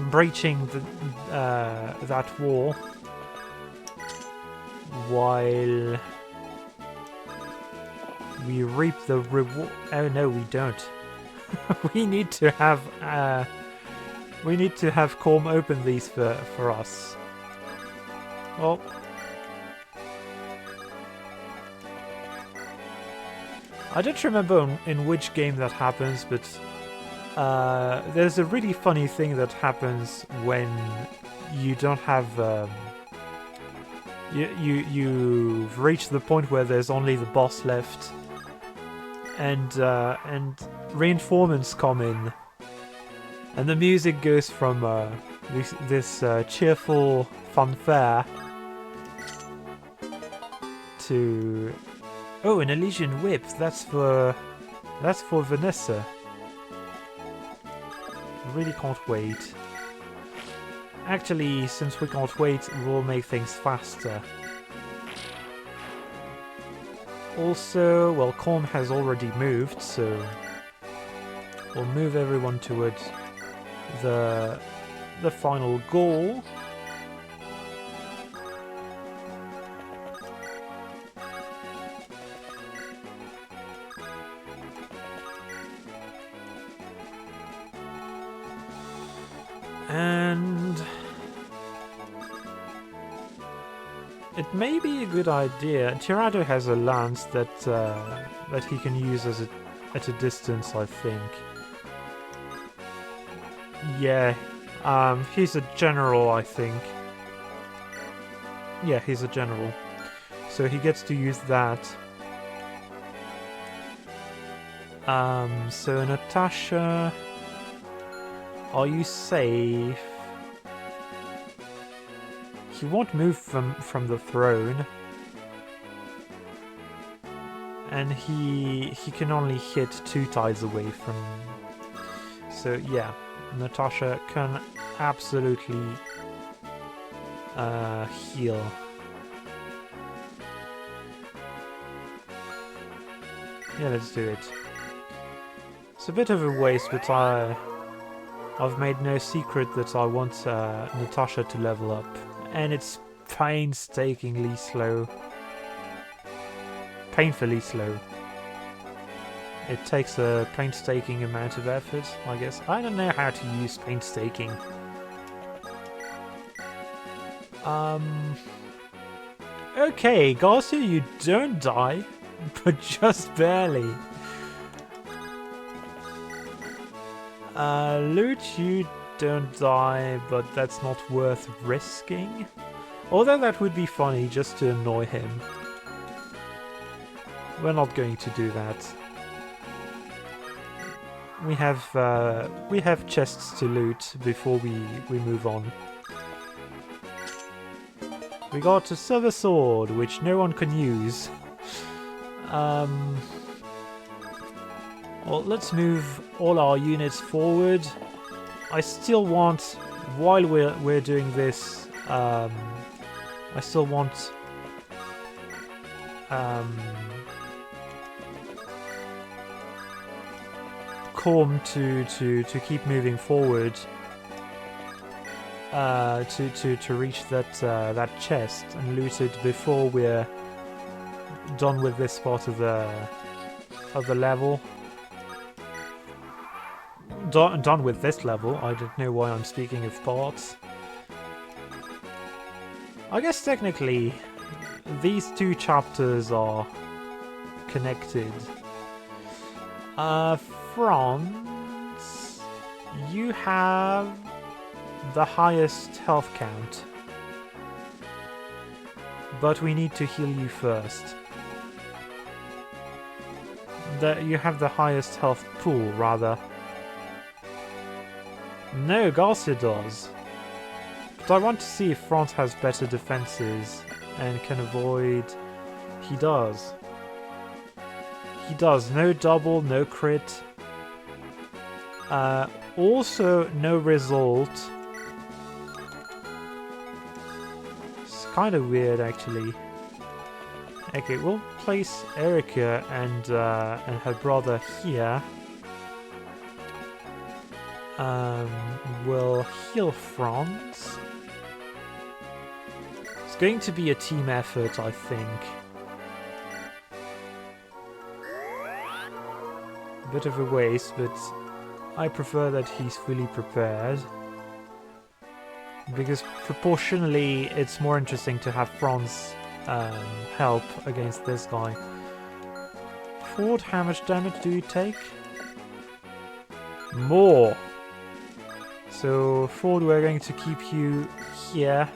[SPEAKER 2] breaching that wall while we reap the reward. Oh no, we don't. we need to have Corm open these for us. Well, I don't remember in which game that happens, but there's a really funny thing that happens when you don't have you've reached the point where there's only the boss left, and reinforcements come in, and the music goes from this cheerful fanfare to an Elysian Whip. That's for Vanessa. Really can't wait. Actually, since we can't wait, we'll make things faster. Also, well, Corm has already moved, so we'll move everyone towards the final goal. And it may be a good idea. Tirado has a lance that he can use at a distance, I think. Yeah, he's a general, I think. Yeah, he's a general. So he gets to use that. So Natasha, are you safe? He won't move from the throne. And he can only hit 2 tiles away from... So yeah, Natasha can absolutely heal. Yeah, let's do it. It's a bit of a waste, but I've made no secret that I want Natasha to level up. And it's painstakingly slow. Painfully slow. it takes a painstaking amount of effort, I guess. I don't know how to use painstaking. Okay, Garcia, you don't die, but just barely. Loot, you don't die, but that's not worth risking. Although that would be funny just to annoy him. We're not going to do that. We have chests to loot before we move on. We got a silver sword, which no one can use. Well, let's move all our units forward. I still want, while we're doing this, I still want Corm to keep moving forward. To reach that chest and loot it before we're done with this part of the level. Done with this level. I don't know why I'm speaking of parts. I guess technically these two chapters are connected. Franz, you have the highest health count, but we need to heal you first. You have the highest health pool, rather. No, Garcia does. But I want to see if Franz has better defenses and can avoid... He does. He does. No double, no crit. Also, no result. It's kind of weird, actually. Okay, we'll place Eirika and her brother here. We'll heal Franz. It's going to be a team effort, I think. A bit of a waste, but I prefer that he's fully prepared. Because proportionally, it's more interesting to have Franz help against this guy. Ford, how much damage do you take? More! So, Ford, we're going to keep you here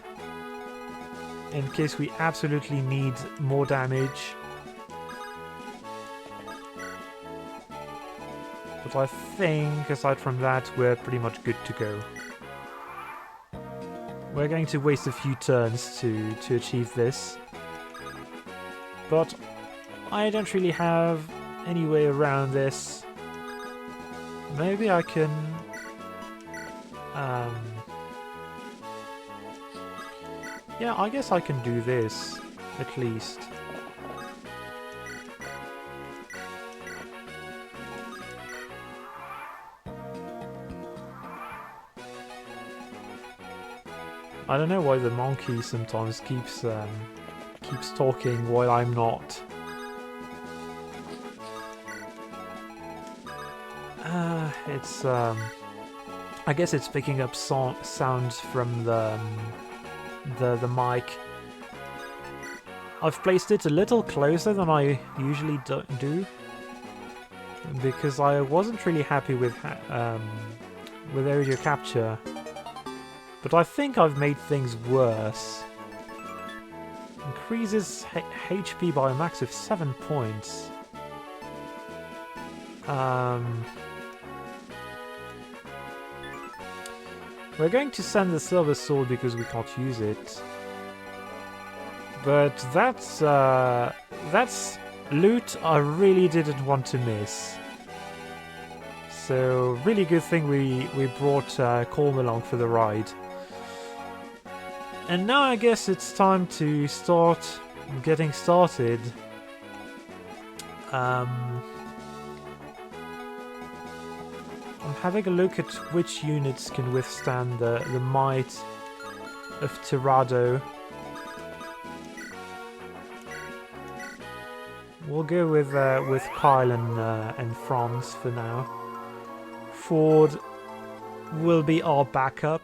[SPEAKER 2] in case we absolutely need more damage. But I think, aside from that, we're pretty much good to go. We're going to waste a few turns to achieve this. But I don't really have any way around this. Maybe I can... yeah, I guess I can do this, at least. I don't know why the monkey sometimes keeps talking while I'm not. It's I guess it's picking up sounds from the mic. I've placed it a little closer than I usually do because I wasn't really happy with audio capture. But I think I've made things worse. Increases HP by a max of 7 points. We're going to send the silver sword because we can't use it. But that's loot I really didn't want to miss. So really good thing we brought Colm along for the ride. And now I guess it's time to start getting started. I'm having a look at which units can withstand the might of Tirado. we'll go with Kyle and Franz for now. Ford will be our backup.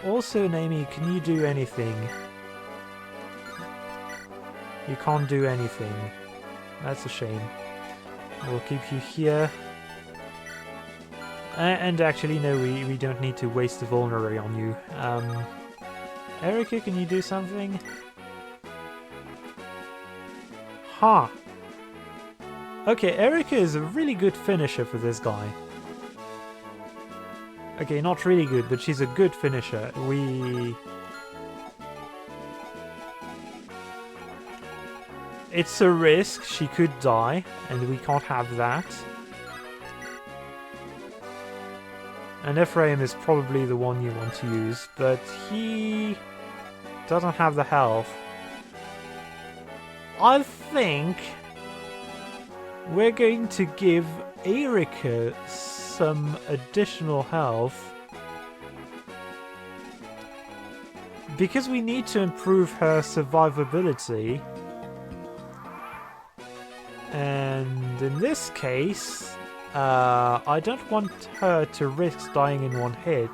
[SPEAKER 2] Also, Naomi, can you do anything? You can't do anything. That's a shame. We'll keep you here. And actually, no, we don't need to waste the vulnerary on you. Eirika, can you do something? Huh. Okay, Eirika is a really good finisher for this guy. Okay, not really good, but she's a good finisher. It's a risk. She could die, and we can't have that. And Ephraim is probably the one you want to use, but he doesn't have the health. I think we're going to give Eirika some additional health because we need to improve her survivability. And in this case, I don't want her to risk dying in one hit.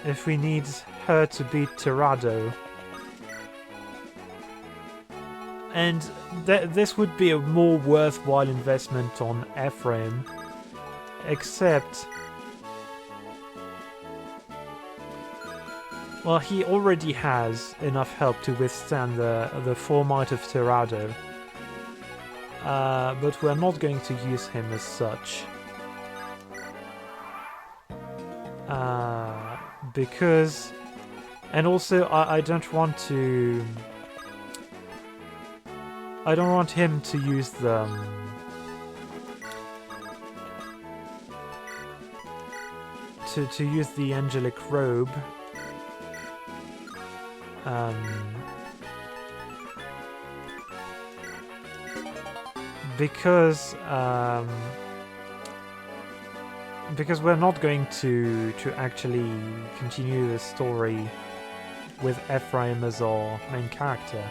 [SPEAKER 2] If we need her to beat Tirado. And this would be a more worthwhile investment on Ephraim. Except... well, he already has enough help to withstand the full might of Tirado. But we're not going to use him as such. Because... and also, I don't want to... I don't want him to use the... to use the angelic robe. Because we're not going to actually continue the story with Ephraim as our main character.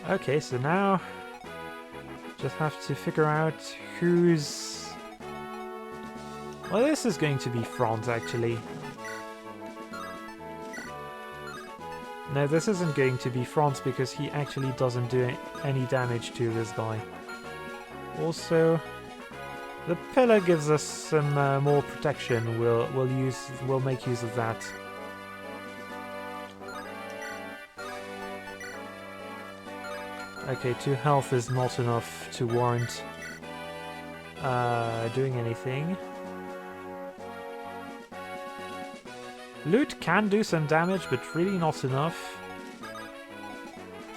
[SPEAKER 2] Okay, so now just have to figure out who's... well, this is going to be Franz, actually. No, this isn't going to be Franz because he actually doesn't do any damage to this guy. Also, the pillar gives us some more protection. We'll make use of that. Okay, 2 health is not enough to warrant doing anything. Loot can do some damage, but really not enough.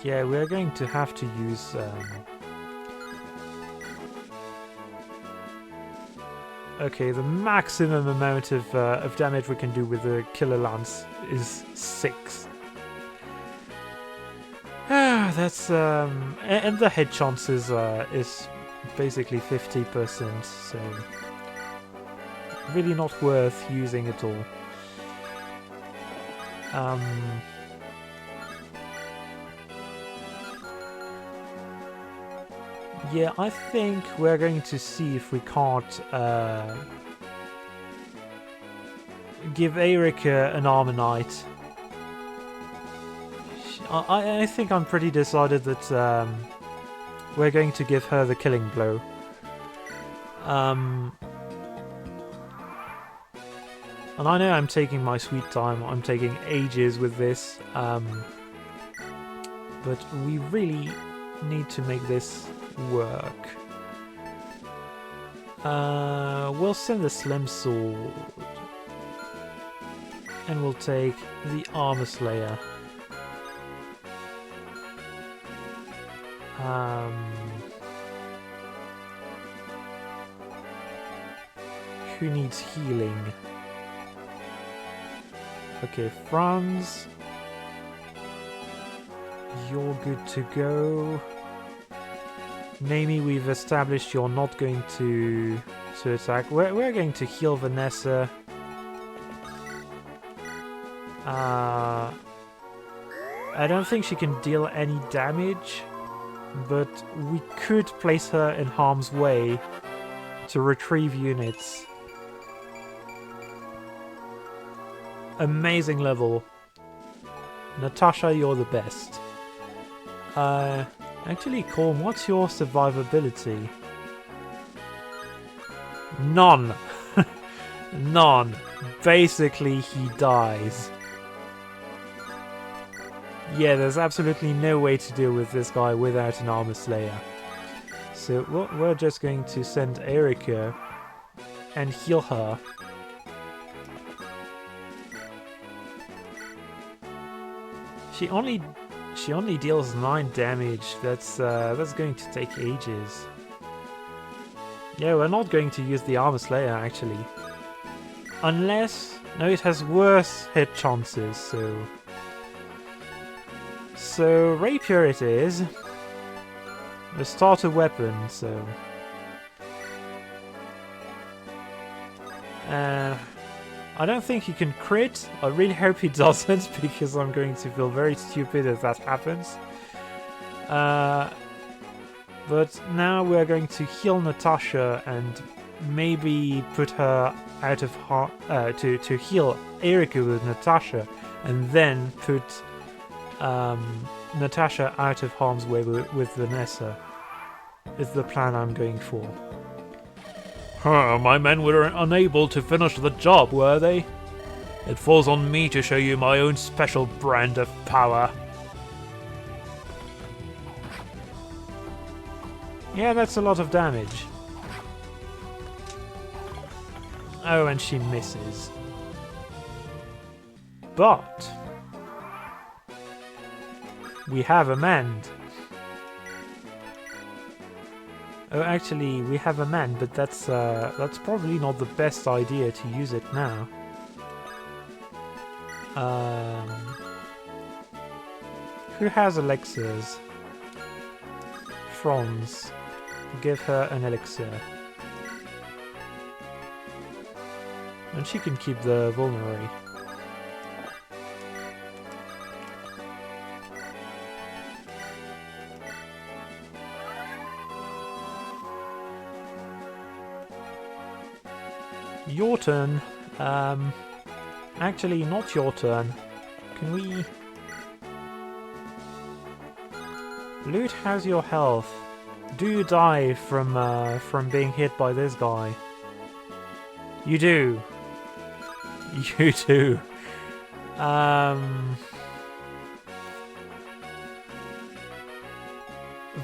[SPEAKER 2] Yeah, we're going to have to use... okay, the maximum amount of damage we can do with the Killer Lance is 6. That's... and the hit chance is basically 50%, so... really not worth using at all. Yeah, I think we're going to see if we can't give Eirika an Armonite. I think I'm pretty decided that we're going to give her the killing blow. And I know I'm taking my sweet time, I'm taking ages with this, but we really need to make this work. We'll send the Slim Sword, and we'll take the Armor Slayer. Who needs healing? Okay, Franz, you're good to go. Naomi, we've established you're not going to attack. We're going to heal Vanessa. I don't think she can deal any damage, but we could place her in harm's way to retrieve units. Amazing level. Natasha, you're the best. Actually, Corm, what's your survivability? None. None. Basically, he dies. Yeah, there's absolutely no way to deal with this guy without an Armor Slayer. So we're just going to send Eirika and heal her. She only deals 9 damage. That's going to take ages. Yeah, we're not going to use the Armor Slayer actually. Unless... no, it has worse hit chances, so... So, Rapier it is. A starter weapon, so... I don't think he can crit. I really hope he doesn't, because I'm going to feel very stupid if that happens. But now we're going to heal Natasha and maybe put her out of harm... to heal Eirika with Natasha, and then put Natasha out of harm's way with Vanessa. Is the plan I'm going for.
[SPEAKER 1] My men were unable to finish the job, were they? It falls on me to show you my own special brand of power.
[SPEAKER 2] Yeah, that's a lot of damage. Oh, and she misses. But... we have a mend. Oh, actually, we have a man, but that's probably not the best idea to use it now. Who has elixirs? Franz. Give her an elixir. And she can keep the vulnerary. Your turn. Actually, not your turn. Can we... Loot, how's your health? Do you die from being hit by this guy? You do. You do.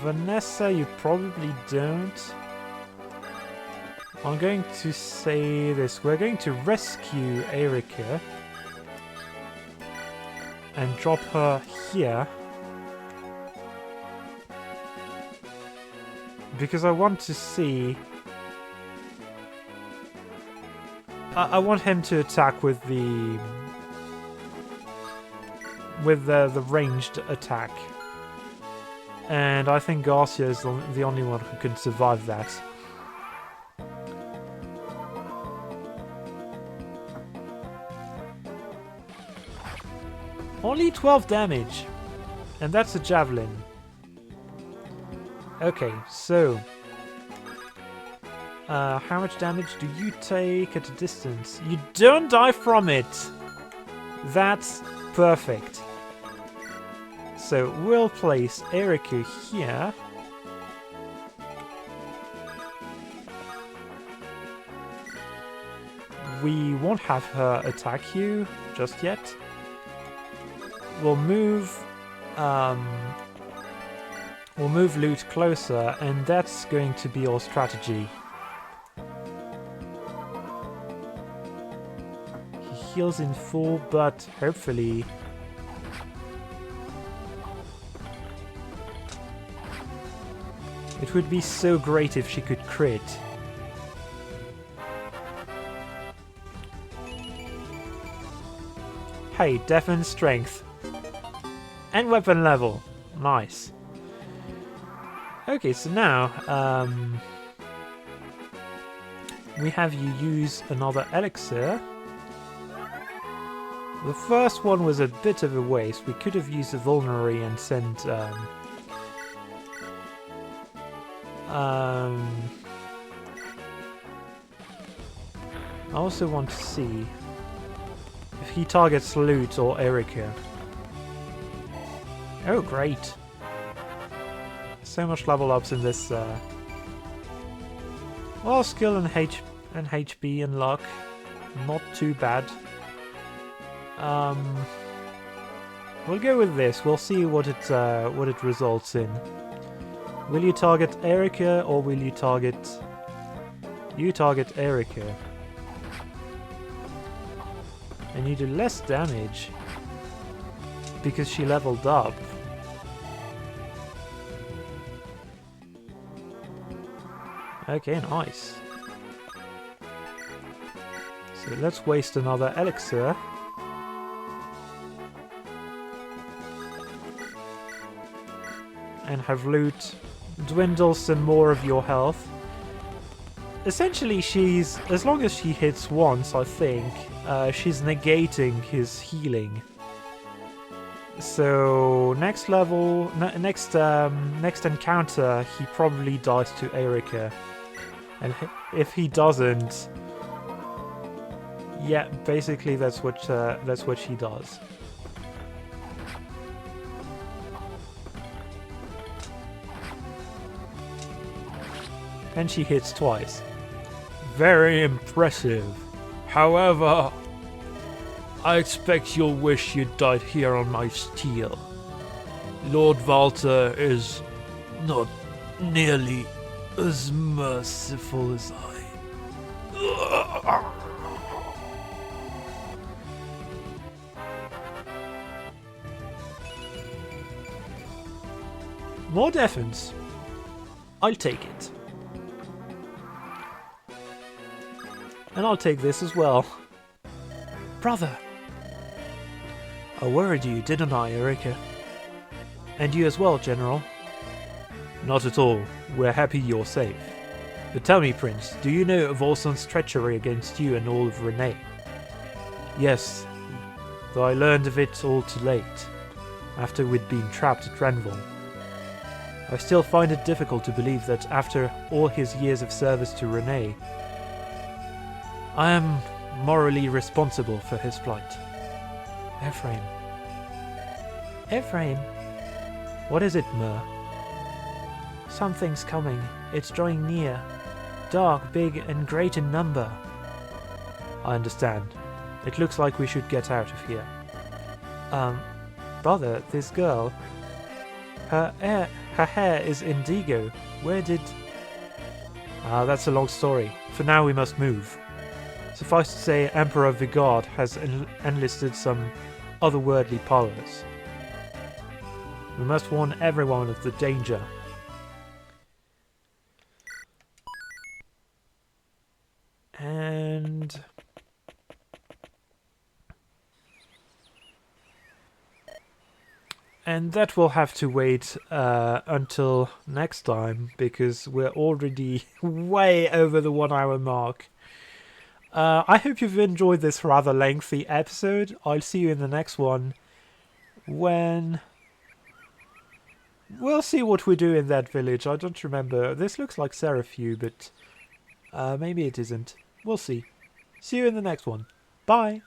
[SPEAKER 2] Vanessa, you probably don't. I'm going to say this. We're going to rescue Eirika and drop her here. Because I want to see... I want him to attack with the... the ranged attack. And I think Garcia is the only one who can survive that. Only 12 damage. And that's a javelin. Okay, so... how much damage do you take at a distance? You don't die from it! That's perfect. So we'll place Eirika here. We won't have her attack you just yet. We'll move Loot closer, and that's going to be our strategy. He heals in full, but hopefully... It would be so great if she could crit. Hey, Def and Strength. And weapon level. Nice. Okay, so now we have you use another elixir. The first one was a bit of a waste. We could have used the Vulnerary and sent... I also want to see if he targets Lute or Eirika. Oh, great. So much level ups in this... Well, skill and HP and luck. Not too bad. We'll go with this. We'll see what it results in. Will you target Eirika or will you target... You target Eirika. And you do less damage because she leveled up. Okay, nice. So let's waste another elixir. And have Lute dwindle some more of your health. Essentially, she's... As long as she hits once, I think, she's negating his healing. So, next level... next encounter, he probably dies to Eirika. And if he doesn't... Yeah, basically that's what she does. And she hits twice.
[SPEAKER 1] Very impressive. However, I expect you'll wish you'd died here on my steel. Lord Walter is not nearly as merciful as I.
[SPEAKER 2] More defense. I'll take it. And I'll take this as well. Brother! I worried you, didn't I, Eirika? And you as well, General.
[SPEAKER 1] Not at all. We're happy you're safe.
[SPEAKER 2] But tell me, Prince, do you know of Orson's treachery against you and all of Renee?
[SPEAKER 1] Yes,
[SPEAKER 2] though I learned of it all too late, after we'd been trapped at Renville. I still find it difficult to believe that after all his years of service to Renee, I am morally responsible for his plight. Ephraim. Ephraim? What is it, Myr? Something's coming. It's drawing near. Dark, big, and great in number. I understand. It looks like we should get out of here. Brother, this girl... Her hair is indigo. Where did... that's a long story. For now we must move. Suffice to say, Emperor Vigard has enlisted some otherworldly powers. We must warn everyone of the danger. And that will have to wait until next time, because we're already way over the 1 hour mark. I hope you've enjoyed this rather lengthy episode. I'll see you in the next one, when... We'll see what we do in that village. I don't remember. This looks like Seraphew, but maybe it isn't. We'll see. See you in the next one. Bye!